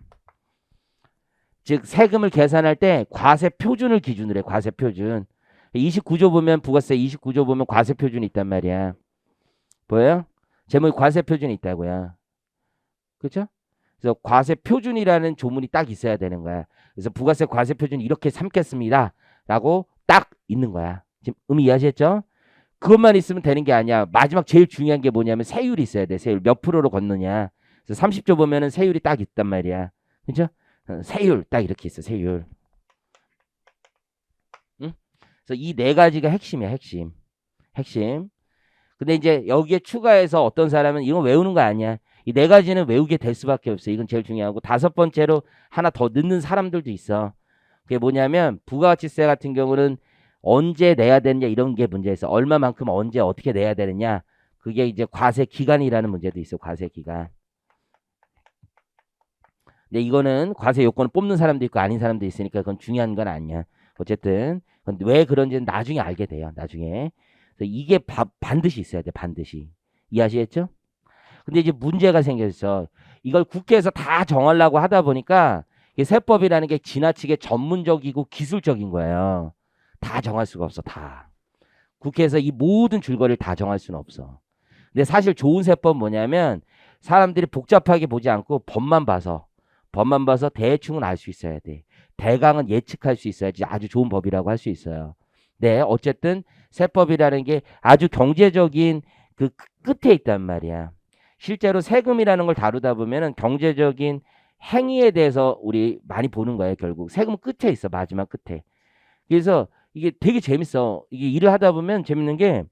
즉 세금을 계산할 때 과세 표준을 기준으로 해. 과세 표준. 29조 보면 부가세 29조 보면 과세 표준이 있단 말이야. 보여요? 제목이 과세 표준이 있다고요. 그렇죠? 그래서 과세 표준이라는 조문이 딱 있어야 되는 거야. 그래서 부가세 과세 표준 이렇게 삼겠습니다. 라고 딱 있는 거야. 지금 의미 이해하셨죠? 그것만 있으면 되는 게 아니야. 마지막 제일 중요한 게 뭐냐면 세율이 있어야 돼. 세율 몇 프로로 걷느냐. 그래서 30조 보면은 세율이 딱 있단 말이야. 그렇죠? 세율 딱 이렇게 있어. 세율. 응? 그래서 이 네 가지가 핵심이야. 핵심. 근데 이제 여기에 추가해서 어떤 사람은 이건 외우는 거 아니야. 이 네 가지는 외우게 될 수밖에 없어. 이건 제일 중요하고 다섯 번째로 하나 더 넣는 사람들도 있어. 그게 뭐냐면 부가가치세 같은 경우는 언제 내야 되느냐 이런 게 문제에서 얼마만큼 언제 어떻게 내야 되느냐. 그게 이제 과세 기간이라는 문제도 있어. 과세 기간. 근데 이거는 과세 요건을 뽑는 사람도 있고 아닌 사람도 있으니까 그건 중요한 건 아니야. 어쨌든 왜 그런지는 나중에 알게 돼요. 나중에. 그래서 이게 반드시 있어야 돼. 반드시. 이해하시겠죠? 근데 이제 문제가 생겼어. 이걸 국회에서 다 정하려고 하다 보니까 이게 세법이라는 게 지나치게 전문적이고 기술적인 거예요. 다 정할 수가 없어, 다. 국회에서 이 모든 줄거리를 다 정할 수는 없어. 근데 사실 좋은 세법 뭐냐면 사람들이 복잡하게 보지 않고 법만 봐서 대충은 알 수 있어야 돼. 대강은 예측할 수 있어야지 아주 좋은 법이라고 할 수 있어요. 네, 어쨌든 세법이라는 게 아주 경제적인 그 끝에 있단 말이야. 실제로 세금이라는 걸 다루다 보면은 경제적인 행위에 대해서 우리 많이 보는 거예요, 결국. 세금 끝에 있어, 마지막 끝에. 그래서 이게 되게 재밌어. 이게 일을 하다 보면 재밌는 게,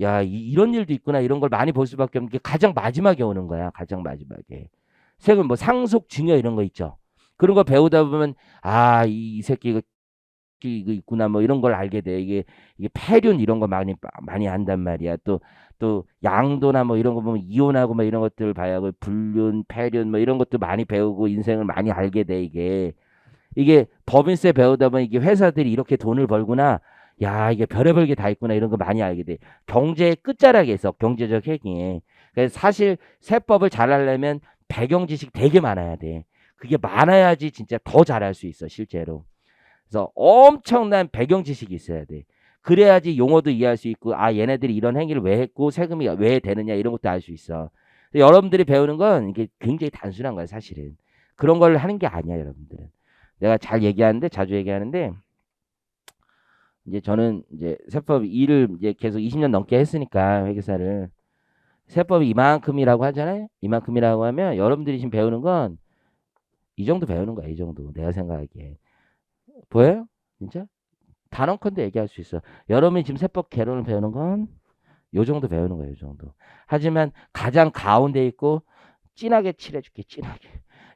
야, 이런 일도 있구나. 이런 걸 많이 볼 수밖에 없는 게 가장 마지막에 오는 거야, 가장 마지막에. 세금 뭐 상속 증여 이런 거 있죠. 그런 거 배우다 보면, 아, 이 새끼 이거 있구나 뭐 이런 걸 알게 돼. 이게 폐륜 이런 거 많이 안단 말이야. 또 양도나 뭐 이런 거 보면 이혼하고 뭐 이런 것들 봐야 그 불륜, 폐륜 뭐 이런 것도 많이 배우고 인생을 많이 알게 돼 이게 법인세 배우다 보면 이게 회사들이 이렇게 돈을 벌구나. 야, 이게 별의별 게 다 있구나. 이런 거 많이 알게 돼. 경제의 끝자락에 있어. 경제적 핵이. 그래서 사실 세법을 잘 하려면 배경 지식 되게 많아야 돼. 그게 많아야지 진짜 더 잘할 수 있어, 실제로. 그래서 엄청난 배경 지식이 있어야 돼. 그래야지 용어도 이해할 수 있고, 아, 얘네들이 이런 행위를 왜 했고, 세금이 왜 되느냐, 이런 것도 알 수 있어. 여러분들이 배우는 건 이게 굉장히 단순한 거야, 사실은. 그런 걸 하는 게 아니야, 여러분들은. 내가 잘 얘기하는데, 자주 얘기하는데, 이제 저는 이제 세법 일을 이제 계속 20년 넘게 했으니까, 회계사를. 세법이 이만큼이라고 하잖아요? 이만큼이라고 하면 여러분들이 지금 배우는 건 이 정도 배우는 거야, 이 정도. 내가 생각하기에. 보여요? 진짜? 단언컨대 얘기할 수 있어. 여러분이 지금 세법 개론을 배우는 건 요 정도 배우는 거예요, 요 정도. 하지만 가장 가운데 있고 진하게 칠해줄게, 진하게.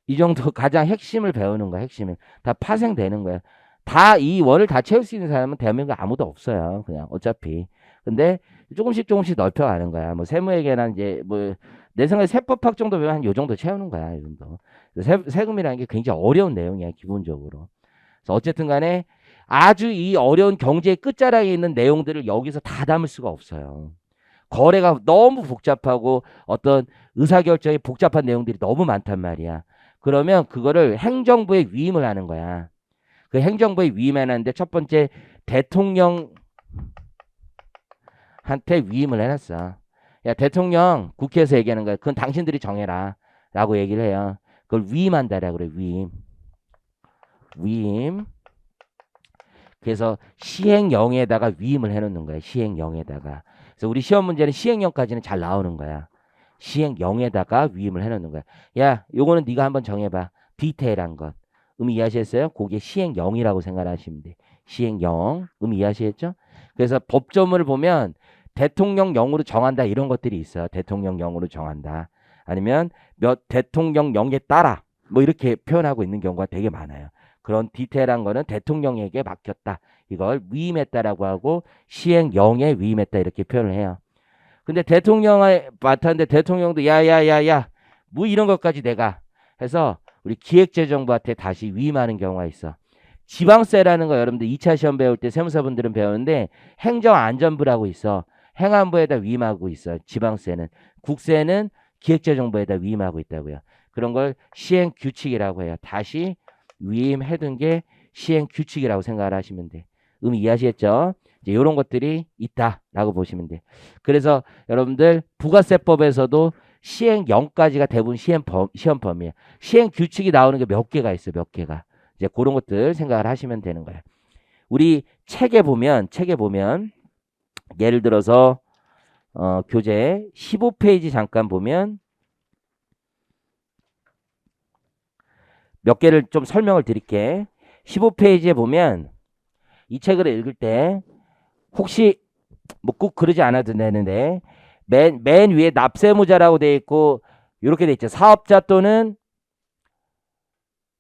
이 정도 가장 핵심을 배우는 거야, 핵심을. 다 파생되는 거야. 다 이 원을 다 채울 수 있는 사람은 대한민국에 아무도 없어요, 그냥 어차피. 근데 조금씩 넓혀가는 거야. 뭐 세무회계나 이제 뭐 내 생각에 세법학 정도 배우면 한 요 정도 채우는 거야, 이 정도. 세금이라는 게 굉장히 어려운 내용이야, 기본적으로. 그래서 어쨌든 간에 아주 이 어려운 경제의 끝자락에 있는 내용들을 여기서 다 담을 수가 없어요. 거래가 너무 복잡하고 어떤 의사결정이 복잡한 내용들이 너무 많단 말이야. 그러면 그거를 행정부에 위임을 하는 거야. 그 행정부에 위임하는데 첫 번째 대통령한테 위임을 해놨어. 야, 대통령 국회에서 얘기하는 거야. 그건 당신들이 정해라. 라고 얘기를 해요. 그걸 위임한다라고 그래, 위임. 그래서 시행령에다가 위임을 해놓는 거야. 시행령에다가. 그래서 우리 시험 문제는 시행령까지는 잘 나오는 거야. 시행령에다가 위임을 해놓는 거야. 야, 요거는 네가 한번 정해봐. 디테일한 것. 이해하셨어요? 그게 시행령이라고 생각하시면 돼. 시행령. 이해하시겠죠? 그래서 법조문을 보면 대통령령으로 정한다 이런 것들이 있어요. 대통령령으로 정한다. 아니면 대통령령에 따라 뭐 이렇게 표현하고 있는 경우가 되게 많아요. 그런 디테일한 거는 대통령에게 맡겼다. 이걸 위임했다라고 하고 시행령에 위임했다 이렇게 표현을 해요. 근데 대통령을 맡았는데 대통령도 야야야야 뭐 이런 것까지 내가 해서 우리 기획재정부한테 다시 위임하는 경우가 있어. 지방세라는 거 여러분들 2차 시험 배울 때 세무사분들은 배우는데 행정안전부라고 있어. 행안부에다 위임하고 있어. 지방세는. 국세는 기획재정부에다 위임하고 있다고요. 그런 걸 시행규칙이라고 해요. 다시 위임해둔 게 시행규칙이라고 생각을 하시면 돼. 이해하시겠죠? 이제 이런 것들이 있다라고 보시면 돼. 그래서 여러분들 부가세법에서도 시행령까지가 대부분 시험 범위야. 시행규칙이 나오는 게 몇 개가 있어, 몇 개가. 이제 그런 것들 생각을 하시면 되는 거야. 우리 책에 보면 예를 들어서 교재 15페이지 잠깐 보면 몇 개를 좀 설명을 드릴게. 15페이지에 보면 이 책을 읽을 때 혹시 뭐 꼭 그러지 않아도 되는데 맨 위에 납세무자라고 돼 있고 이렇게 돼 있죠. 사업자 또는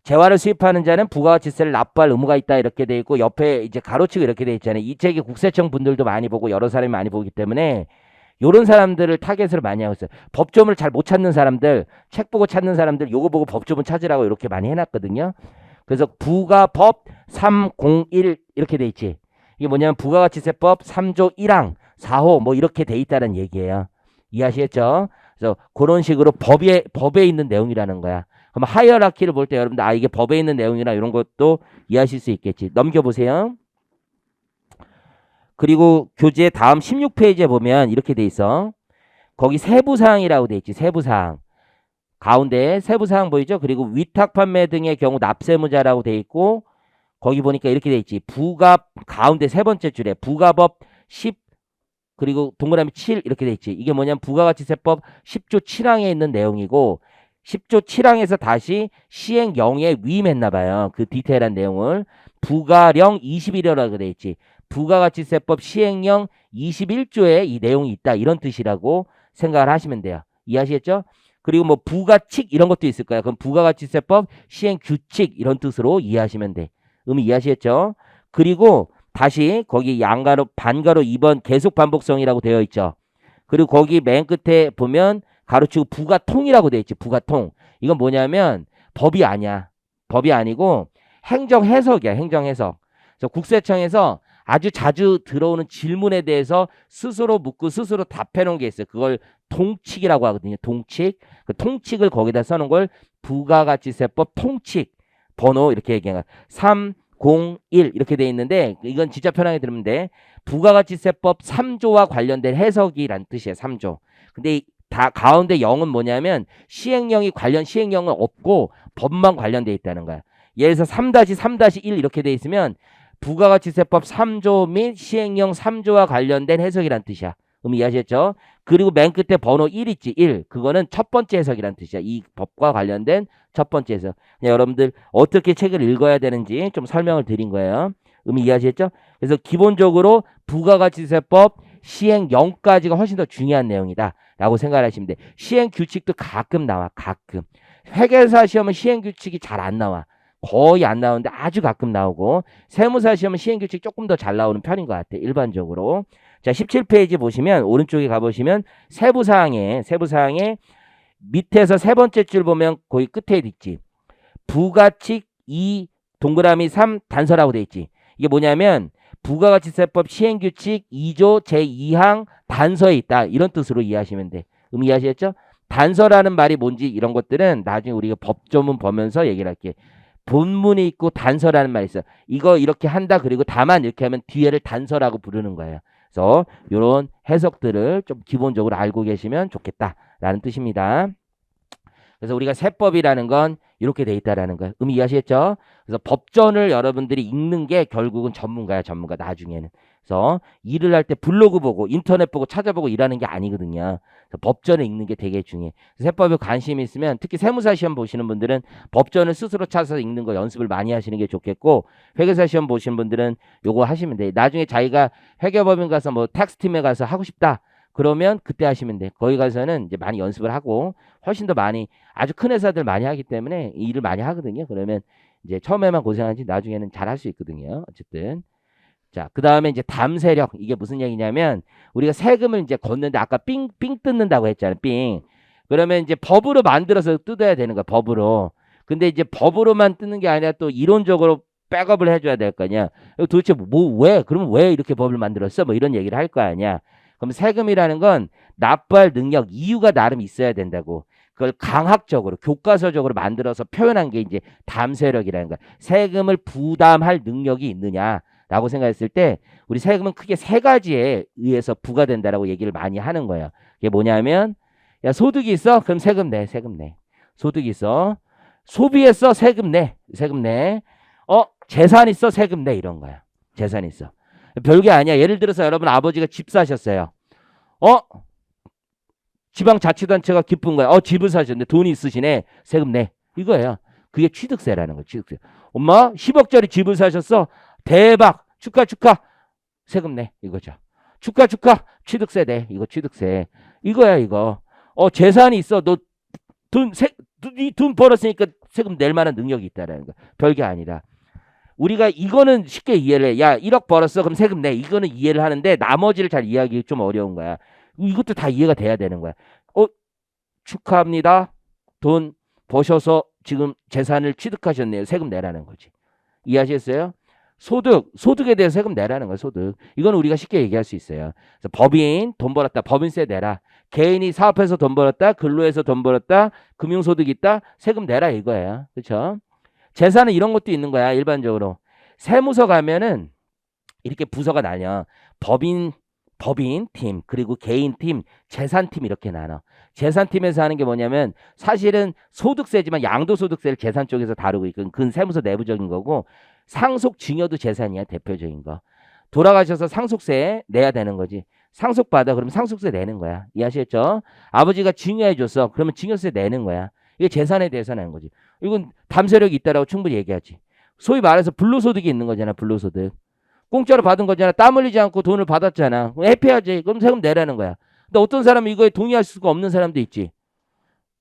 재화를 수입하는 자는 부가가치세를 납부할 의무가 있다 이렇게 돼 있고 옆에 이제 가로치고 이렇게 돼 있잖아요. 이 책이 국세청 분들도 많이 보고 여러 사람이 많이 보기 때문에 이런 사람들을 타겟으로 많이 하고 있어요. 법조문을 잘 못 찾는 사람들, 책 보고 찾는 사람들 요거 보고 법조문 찾으라고 이렇게 많이 해놨거든요. 그래서 부가법 301 이렇게 돼 있지. 이게 뭐냐면 부가가치세법 3조 1항 4호 뭐 이렇게 돼 있다는 얘기예요. 이해하시겠죠? 그래서 그런 식으로 법에 있는 내용이라는 거야. 그럼 하이어라키를 볼 때 여러분들 이게 법에 있는 내용이나 이런 것도 이해하실 수 있겠지. 넘겨보세요. 그리고 교재 다음 16페이지에 보면 이렇게 돼 있어. 거기 세부사항이라고 돼 있지. 세부사항. 가운데 세부사항 보이죠? 그리고 위탁 판매 등의 경우 납세무자라고 돼 있고 거기 보니까 이렇게 돼 있지. 부가 가운데 세 번째 줄에 부가법 10 그리고 동그라미 7 이렇게 돼 있지. 이게 뭐냐면 부가가치세법 10조 7항에 있는 내용이고 10조 7항에서 다시 시행령에 위임했나 봐요. 그 디테일한 내용을 부가령 21호라고 돼 있지. 부가가치세법 시행령 21조에 이 내용이 있다. 이런 뜻이라고 생각을 하시면 돼요. 이해하시겠죠? 그리고 뭐 부가칙 이런 것도 있을 거야. 그럼 부가가치세법 시행규칙 이런 뜻으로 이해하시면 돼. 의미 이해하시겠죠? 그리고 다시 거기 양가로 반가로 2번 계속 반복성이라고 되어 있죠. 그리고 거기 맨 끝에 보면 가로치고 부가통이라고 되어 있지. 부가통. 이건 뭐냐면 법이 아니야. 법이 아니고 행정해석이야. 행정해석. 그래서 국세청에서 아주 자주 들어오는 질문에 대해서 스스로 묻고 스스로 답해 놓은 게 있어요. 그걸 통칙이라고 하거든요. 통칙. 그 통칙을 거기다 써놓은 걸 부가가치세법 통칙 번호 이렇게 얘기해요. 301 이렇게 돼 있는데 이건 진짜 편하게 들으면 돼. 부가가치세법 3조와 관련된 해석이란 뜻이에요. 3조. 근데 다 가운데 0은 뭐냐면 시행령이 관련 시행령은 없고 법만 관련돼 있다는 거야. 예를 들어서 3-3-1 이렇게 돼 있으면 부가가치세법 3조 및 시행령 3조와 관련된 해석이란 뜻이야. 이해하셨죠? 그리고 맨 끝에 번호 1 있지. 1. 그거는 첫 번째 해석이란 뜻이야. 이 법과 관련된 첫 번째 해석. 그냥 여러분들 어떻게 책을 읽어야 되는지 좀 설명을 드린 거예요. 이해하셨죠? 그래서 기본적으로 부가가치세법 시행령까지가 훨씬 더 중요한 내용이다. 라고 생각하시면 돼. 시행규칙도 가끔 나와. 가끔. 회계사 시험은 시행규칙이 잘 안 나와. 거의 안 나오는데 아주 가끔 나오고 세무사 시험은 시행규칙 조금 더 잘 나오는 편인 것 같아. 일반적으로. 자, 17페이지 보시면 오른쪽에 가보시면 세부사항에 밑에서 세 번째 줄 보면 거기 끝에 있지. 부가칙 2 동그라미 3 단서라고 돼 있지. 이게 뭐냐면 부가가치세법 시행규칙 2조 제2항 단서에 있다. 이런 뜻으로 이해하시면 돼. 이해하시겠죠? 단서라는 말이 뭔지 이런 것들은 나중에 우리가 법조문 보면서 얘기를 할게. 본문이 있고 단서라는 말이 있어. 이거 이렇게 한다. 그리고 다만 이렇게 하면 뒤에를 단서라고 부르는 거예요. 그래서 이런 해석들을 좀 기본적으로 알고 계시면 좋겠다라는 뜻입니다. 그래서 우리가 세법이라는 건 이렇게 돼 있다라는 거예요. 이해하시겠죠? 그래서 법전을 여러분들이 읽는 게 결국은 전문가야, 전문가 나중에는. 그래서 일을 할 때 블로그 보고 인터넷 보고 찾아보고 일하는 게 아니거든요. 그래서 법전을 읽는 게 되게 중요해. 세법에 관심이 있으면 특히 세무사 시험 보시는 분들은 법전을 스스로 찾아서 읽는 거 연습을 많이 하시는 게 좋겠고 회계사 시험 보시는 분들은 요거 하시면 돼. 나중에 자기가 회계법인 가서 뭐 텍스팀에 가서 하고 싶다. 그러면 그때 하시면 돼. 거기 가서는 이제 많이 연습을 하고 훨씬 더 많이 아주 큰 회사들 많이 하기 때문에 일을 많이 하거든요. 그러면 이제 처음에만 고생하지 나중에는 잘 할 수 있거든요. 어쨌든. 자, 그 다음에 이제 담세력. 이게 무슨 얘기냐면 우리가 세금을 이제 걷는데 아까 삥 뜯는다고 했잖아요. 삥. 그러면 이제 법으로 만들어서 뜯어야 되는 거야. 법으로. 근데 이제 법으로만 뜯는 게 아니라 또 이론적으로 백업을 해줘야 될 거 아니야. 도대체 왜? 그러면 왜 이렇게 법을 만들었어? 뭐 이런 얘기를 할 거 아니야. 그럼 세금이라는 건 납부할 능력, 이유가 나름 있어야 된다고. 그걸 강학적으로, 교과서적으로 만들어서 표현한 게 이제 담세력이라는 거야. 세금을 부담할 능력이 있느냐라고 생각했을 때 우리 세금은 크게 세 가지에 의해서 부과된다라고 얘기를 많이 하는 거예요. 이게 뭐냐면 야, 소득이 있어? 그럼 세금 내, 세금 내. 소득이 있어. 소비했어? 세금 내, 세금 내. 재산 있어? 세금 내. 이런 거야. 재산 있어. 별게 아니야. 예를 들어서 여러분 아버지가 집 사셨어요. 지방자치단체가 기쁜 거야. 집을 사셨는데 돈이 있으시네. 세금 내. 이거예요. 그게 취득세라는 거야. 취득세. 엄마 10억짜리 집을 사셨어. 대박. 축하. 세금 내. 이거죠. 축하. 취득세 내. 이거 취득세. 이거야 이거. 재산이 있어. 너 돈 벌었으니까 세금 낼 만한 능력이 있다라는 거야. 별게 아니라. 우리가 이거는 쉽게 이해를 해. 야, 1억 벌었어. 그럼 세금 내. 이거는 이해를 하는데 나머지를 잘 이해하기 좀 어려운 거야. 이것도 다 이해가 돼야 되는 거야. 축하합니다. 돈 버셔서 지금 재산을 취득하셨네요. 세금 내라는 거지. 이해하셨어요? 소득에 대해서 세금 내라는 거야. 소득. 이건 우리가 쉽게 얘기할 수 있어요. 그래서 법인 돈 벌었다. 법인세 내라. 개인이 사업해서 돈 벌었다, 근로해서 돈 벌었다, 금융소득 있다, 세금 내라 이거예요. 그렇죠? 재산은 이런 것도 있는 거야. 일반적으로 세무서 가면은 이렇게 부서가 나뉘어. 법인 팀, 그리고 개인 팀, 재산 팀 이렇게 나눠. 재산 팀에서 하는 게 뭐냐면 사실은 소득세지만 양도소득세를 재산 쪽에서 다루고 있고 그건 세무서 내부적인 거고 상속 증여도 재산이야 대표적인 거. 돌아가셔서 상속세 내야 되는 거지. 상속받아 그러면 상속세 내는 거야. 이해하시겠죠? 아버지가 증여해 줬어. 그러면 증여세 내는 거야. 이게 재산에 대해서 내는 거지. 이건 담세력이 있다라고 충분히 얘기하지. 소위 말해서 불로소득이 있는 거잖아. 불로소득. 공짜로 받은 거잖아. 땀 흘리지 않고 돈을 받았잖아. 회피하지. 그럼 세금 내라는 거야. 근데 어떤 사람은 이거에 동의할 수가 없는 사람도 있지.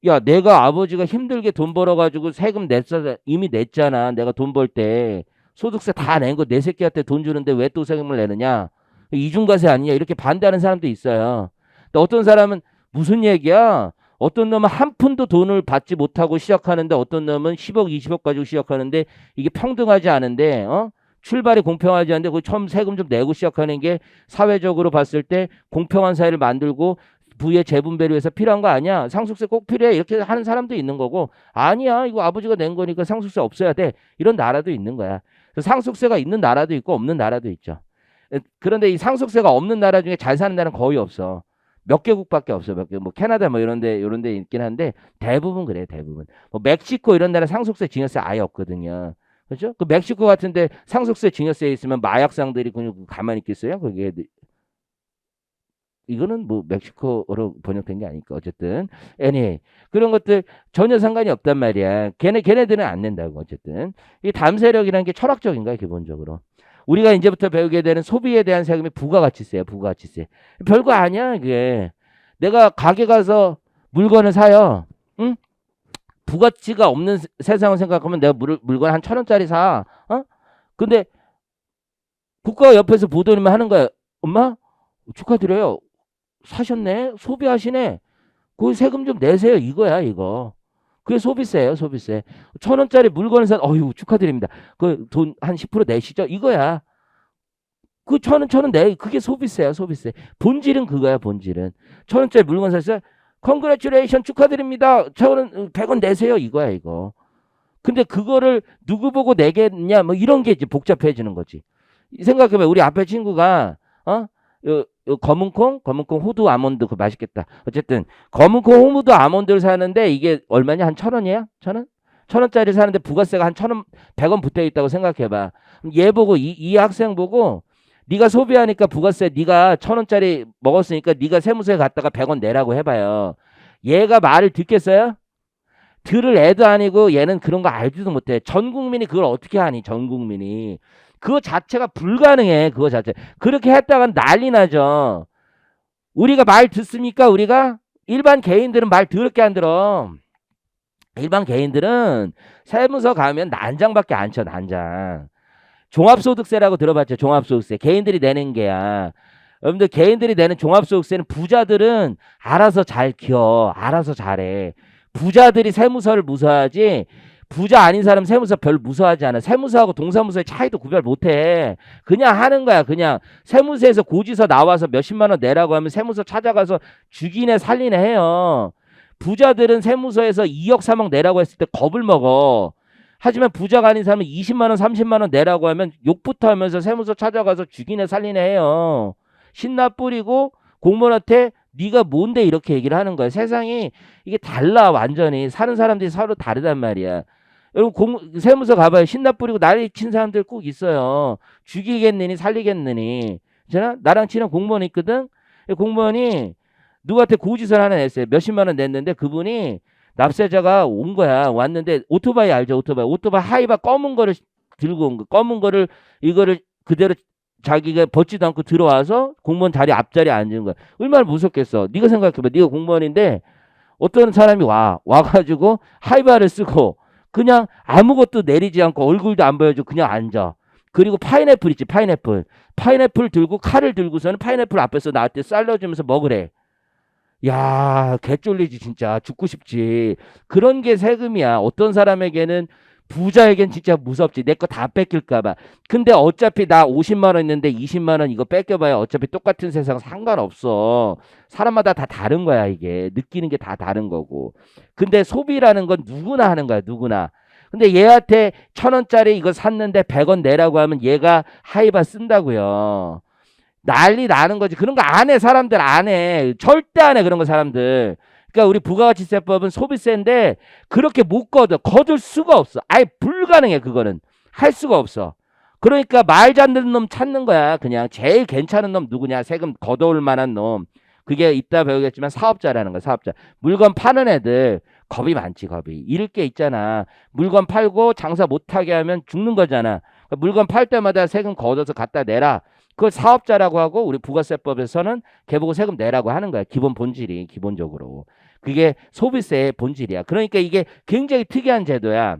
야, 내가 아버지가 힘들게 돈 벌어가지고 세금 이미 냈잖아. 내가 돈 벌 때. 소득세 다 낸 거 내 새끼한테 돈 주는데 왜 또 세금을 내느냐. 이중과세 아니냐. 이렇게 반대하는 사람도 있어요. 근데 어떤 사람은 무슨 얘기야? 어떤 놈은 한 푼도 돈을 받지 못하고 시작하는데 어떤 놈은 10억, 20억 가지고 시작하는데 이게 평등하지 않은데, 출발이 공평하지 않은데 그 처음 세금 좀 내고 시작하는 게 사회적으로 봤을 때 공평한 사회를 만들고 부의 재분배를 위해서 필요한 거 아니야? 상속세 꼭 필요해. 이렇게 하는 사람도 있는 거고 아니야. 이거 아버지가 낸 거니까 상속세 없어야 돼. 이런 나라도 있는 거야. 상속세가 있는 나라도 있고 없는 나라도 있죠. 그런데 이 상속세가 없는 나라 중에 잘 사는 나라는 거의 없어. 몇 개국밖에 없어. 몇 개. 뭐 캐나다 뭐 이런 데 있긴 한데 대부분 그래. 대부분. 뭐 멕시코 이런 나라 상속세 증여세 아예 없거든요. 그렇죠? 그 멕시코 같은데 상속세 증여세에 있으면 마약상들이 그냥 가만히 있겠어요? 그게 이거는 뭐 멕시코로 번역된 게 아니까 어쨌든 anyway 그런 것들 전혀 상관이 없단 말이야. 걔네들은 안 낸다고 어쨌든 이 담세력이라는 게 철학적인 거야 기본적으로. 우리가 이제부터 배우게 되는 소비에 대한 세금이 부가가치세야 부가가치세. 별거 아니야 이게. 내가 가게 가서 물건을 사요. 응? 부가치가 없는 세상을 생각하면 내가 물건 한 1,000원짜리 사. 근데 국가가 옆에서 보더니만 하는 거야. 엄마 축하드려요. 사셨네. 소비하시네. 그 세금 좀 내세요. 이거야 이거. 그게 소비세예요. 소비세. 1,000원짜리 물건을 산 어휴 축하드립니다. 그 돈 한 10% 내시죠. 이거야. 그 1,000원 내. 그게 소비세야. 소비세. 본질은 그거야. 본질은. 1,000원짜리 물건 샀어요. 컨그레츄레이션 축하드립니다. 1,100원 내세요. 이거야 이거. 근데 그거를 누구 보고 내겠냐 뭐 이런 게 이제 복잡해지는 거지. 생각해봐. 우리 앞에 친구가 요 검은콩 호두 아몬드 그 맛있겠다. 어쨌든 검은콩 호두 아몬드를 사는데 이게 얼마냐? 한 1,000원이야? 1,000원? 1,000원짜리 사는데 부가세가 한 1,100원 붙어 있다고 생각해봐. 얘 보고 이 학생 보고 네가 소비하니까 부가세 네가 1,000원짜리 먹었으니까 네가 세무서에 갔다가 100원 내라고 해봐요. 얘가 말을 듣겠어요? 들을 애도 아니고 얘는 그런 거 알지도 못해. 전 국민이 그걸 어떻게 하니? 전 국민이. 그거 자체가 불가능해. 그거 자체. 그렇게 했다간 난리 나죠. 우리가 말 듣습니까? 우리가? 일반 개인들은 말 더럽게 안 들어. 일반 개인들은 세무서 가면 난장밖에 안 쳐. 난장. 종합소득세라고 들어봤죠. 종합소득세. 개인들이 내는 게야. 여러분들 개인들이 내는 종합소득세는 부자들은 알아서 잘 키워. 알아서 잘해. 부자들이 세무서를 무서워하지 부자 아닌 사람 세무서 별 무서워하지 않아. 세무서하고 동사무소의 차이도 구별 못해. 그냥 하는 거야. 그냥 세무서에서 고지서 나와서 몇십만 원 내라고 하면 세무서 찾아가서 죽이네 살리네 해요. 부자들은 세무서에서 2억 3억 내라고 했을 때 겁을 먹어. 하지만 부자가 아닌 사람은 20만 원 30만 원 내라고 하면 욕부터 하면서 세무서 찾아가서 죽이네 살리네 해요. 신나 뿌리고 공무원한테 네가 뭔데 이렇게 얘기를 하는 거야. 세상이 이게 달라 완전히. 사는 사람들이 서로 다르단 말이야. 여러분 세무서 가봐요. 신나 뿌리고 난리 친 사람들 꼭 있어요. 죽이겠느니 살리겠느니. 있잖아? 나랑 친한 공무원이 있거든. 공무원이 누구한테 고지서를 하나 냈어요. 몇십만 원 냈는데 그분이 납세자가 온 거야. 왔는데 오토바이 알죠? 오토바이 하이바 검은 거를 들고 온 거. 검은 거를 이거를 그대로 자기가 벗지도 않고 들어와서 공무원 자리 앞자리에 앉은 거야. 얼마나 무섭겠어. 네가 생각해봐. 네가 공무원인데 어떤 사람이 와가지고 하이바를 쓰고 그냥 아무것도 내리지 않고 얼굴도 안 보여주고 그냥 앉아. 그리고 파인애플 있지. 파인애플 들고 칼을 들고서는 파인애플 앞에서 나한테 쌀려주면서 먹으래. 야, 개쫄리지 진짜. 죽고 싶지. 그런 게 세금이야. 어떤 사람에게는 부자에겐 진짜 무섭지. 내 거 다 뺏길까 봐. 근데 어차피 나 50만 원 있는데 20만 원 이거 뺏겨봐야 어차피 똑같은 세상 상관없어. 사람마다 다 다른 거야, 이게. 느끼는 게 다 다른 거고. 근데 소비라는 건 누구나 하는 거야, 누구나. 근데 얘한테 1,000원짜리 이거 샀는데 100원 내라고 하면 얘가 하이바 쓴다고요. 난리 나는 거지. 그런 거 안 해, 사람들 안 해. 절대 안 해, 그런 거 사람들. 그러니까 우리 부가가치세법은 소비세인데 그렇게 못 거둘 수가 없어. 아예 불가능해, 그거는. 할 수가 없어. 그러니까 말 잘 듣는 놈 찾는 거야. 그냥 제일 괜찮은 놈 누구냐? 세금 걷어올 만한 놈. 그게 이따 배우겠지만 사업자라는 거야, 사업자. 물건 파는 애들 겁이 많지, 겁이. 잃을 게 있잖아. 물건 팔고 장사 못하게 하면 죽는 거잖아. 그러니까 물건 팔 때마다 세금 걷어서 갖다 내라. 그걸 사업자라고 하고 우리 부가세법에서는 걔 보고 세금 내라고 하는 거야. 기본 본질이, 기본적으로. 그게 소비세의 본질이야. 그러니까 이게 굉장히 특이한 제도야.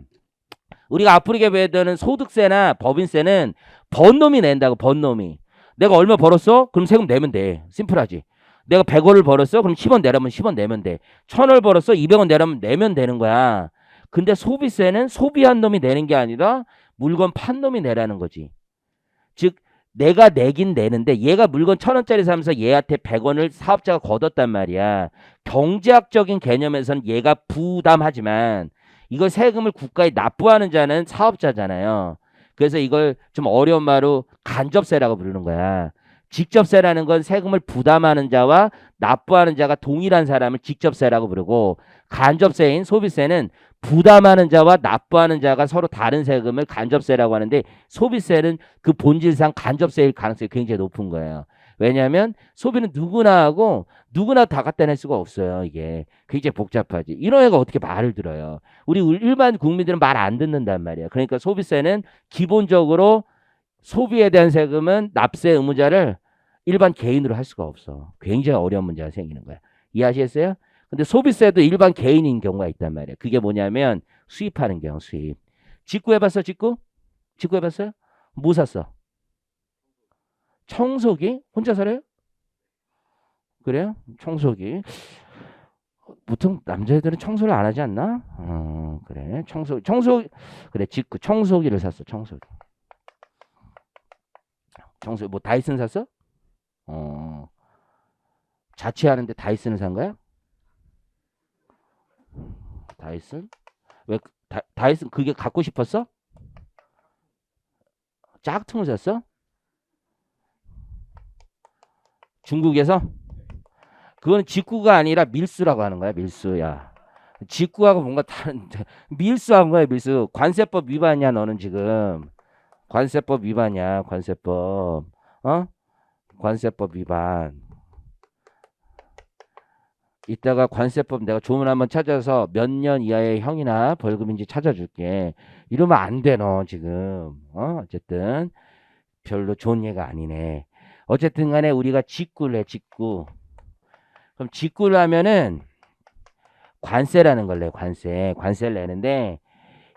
우리가 앞으로 배워야 되는 소득세나 법인세는 번 놈이 낸다고, 번 놈이. 내가 얼마 벌었어? 그럼 세금 내면 돼. 심플하지. 내가 100원을 벌었어? 그럼 10원 내라면 10원 내면 돼. 1,000원을 벌었어? 200원 내라면 내면 되는 거야. 근데 소비세는 소비한 놈이 내는 게 아니라 물건 판 놈이 내라는 거지. 즉 내가 내긴 내는데 얘가 물건 1,000원짜리 사면서 얘한테 100원을 사업자가 걷었단 말이야. 경제학적인 개념에서는 얘가 부담하지만 이걸 세금을 국가에 납부하는 자는 사업자잖아요. 그래서 이걸 좀 어려운 말로 간접세라고 부르는 거야. 직접세라는 건 세금을 부담하는 자와 납부하는 자가 동일한 사람을 직접세라고 부르고, 간접세인 소비세는 부담하는 자와 납부하는 자가 서로 다른 세금을 간접세라고 하는데, 소비세는 그 본질상 간접세일 가능성이 굉장히 높은 거예요. 왜냐하면 소비는 누구나 하고 누구나 다 갖다 낼 수가 없어요. 이게 굉장히 복잡하지. 이런 애가 어떻게 말을 들어요. 우리 일반 국민들은 말 안 듣는단 말이야. 그러니까 소비세는 기본적으로 소비에 대한 세금은 납세 의무자를 일반 개인으로 할 수가 없어. 굉장히 어려운 문제가 생기는 거야. 이해하시겠어요? 근데 소비세도 일반 개인인 경우가 있단 말이야. 그게 뭐냐면 수입하는 경우, 수입. 직구 해봤어, 직구? 직구 해봤어요? 뭐 샀어? 청소기? 혼자 살아요? 그래요? 청소기. 보통 남자애들은 청소를 안 하지 않나? 그래. 그래, 직구. 청소기를 샀어, 청소기. 뭐 다이슨 샀어? 자취하는데 다이슨을 산 거야? 다이슨? 왜 다이슨 그게 갖고 싶었어? 짝퉁을 샀어? 중국에서? 그거는 직구가 아니라 밀수라고 하는 거야, 밀수야. 직구하고 뭔가 다른데 밀수한 거야, 밀수. 관세법 위반이야, 너는 지금. 관세법 위반이야, 관세법. 관세법 위반. 이따가 관세법 내가 조문 한번 찾아서 몇 년 이하의 형이나 벌금인지 찾아줄게. 이러면 안 돼, 너 지금. 어쨌든 별로 좋은 예가 아니네. 어쨌든 간에 우리가 직구를 해, 직구. 그럼 직구를 하면은 관세라는 걸 내, 관세. 관세를 내는데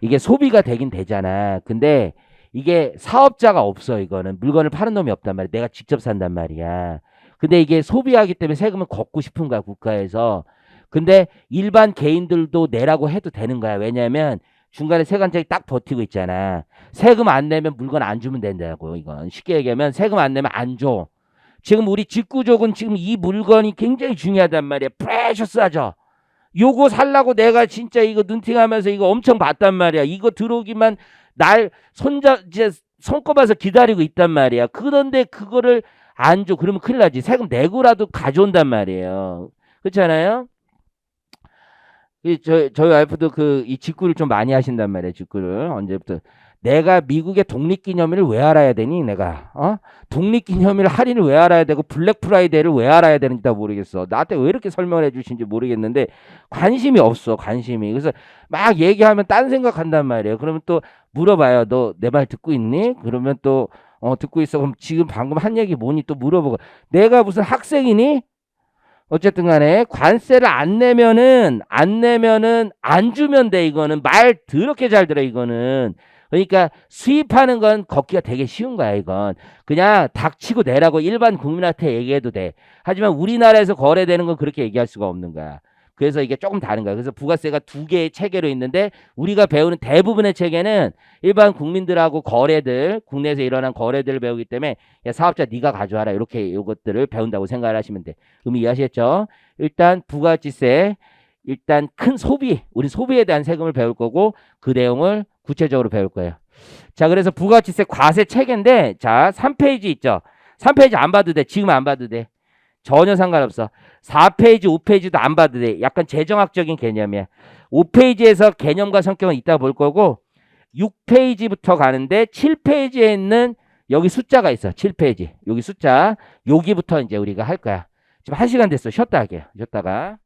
이게 소비가 되긴 되잖아. 근데 이게 사업자가 없어, 이거는. 물건을 파는 놈이 없단 말이야. 내가 직접 산단 말이야. 근데 이게 소비하기 때문에 세금을 걷고 싶은 거야, 국가에서. 근데 일반 개인들도 내라고 해도 되는 거야. 왜냐면 중간에 세관장이 딱 버티고 있잖아. 세금 안 내면 물건 안 주면 된다고, 이건. 쉽게 얘기하면 세금 안 내면 안 줘. 지금 우리 직구족은 지금 이 물건이 굉장히 중요하단 말이야. 프레셔스하죠. 요거 살라고 내가 진짜 이거 눈팅하면서 이거 엄청 봤단 말이야. 이거 들어오기만 날 이제 손꼽아서 기다리고 있단 말이야. 그런데 그거를 안 줘. 그러면 큰일 나지. 세금 내고라도 가져온단 말이에요. 그렇잖아요? 저희 와이프도 이 직구를 좀 많이 하신단 말이에요. 직구를. 언제부터. 내가 미국의 독립기념일을 왜 알아야 되니? 내가. 독립기념일 할인을 왜 알아야 되고 블랙 프라이데이를 왜 알아야 되는지 다 모르겠어. 나한테 왜 이렇게 설명을 해주신지 모르겠는데 관심이 없어. 관심이. 그래서 막 얘기하면 딴 생각한단 말이에요. 그러면 또 물어봐요. 너 내 말 듣고 있니? 그러면 또 듣고 있어. 그럼 지금 방금 한 얘기 뭐니? 또 물어보고. 내가 무슨 학생이니? 어쨌든 간에 관세를 안 내면은 안 주면 돼. 이거는 말 더럽게 잘 들어. 이거는. 그러니까 수입하는 건 걷기가 되게 쉬운 거야. 이건 그냥 닥치고 내라고 일반 국민한테 얘기해도 돼. 하지만 우리나라에서 거래되는 건 그렇게 얘기할 수가 없는 거야. 그래서 이게 조금 다른 거예요. 그래서 부가세가 두 개의 체계로 있는데 우리가 배우는 대부분의 체계는 일반 국민들하고 거래들, 국내에서 일어난 거래들을 배우기 때문에 야, 사업자 네가 가져와라 이렇게 이것들을 배운다고 생각을 하시면 돼. 의미 이해하시겠죠? 일단 부가가치세, 일단 큰 소비, 우리 소비에 대한 세금을 배울 거고 그 내용을 구체적으로 배울 거예요. 자, 그래서 부가가치세 과세 체계인데 자, 3페이지 있죠? 3페이지 안 봐도 돼. 지금 안 봐도 돼. 전혀 상관없어. 4페이지, 5페이지도 안 봐도 돼. 약간 재정학적인 개념이야. 5페이지에서 개념과 성격은 이따 볼 거고 6페이지부터 가는데 7페이지에 있는 여기 숫자가 있어. 7페이지. 여기 숫자. 여기부터 이제 우리가 할 거야. 지금 1시간 됐어. 쉬었다 할게요. 쉬었다가.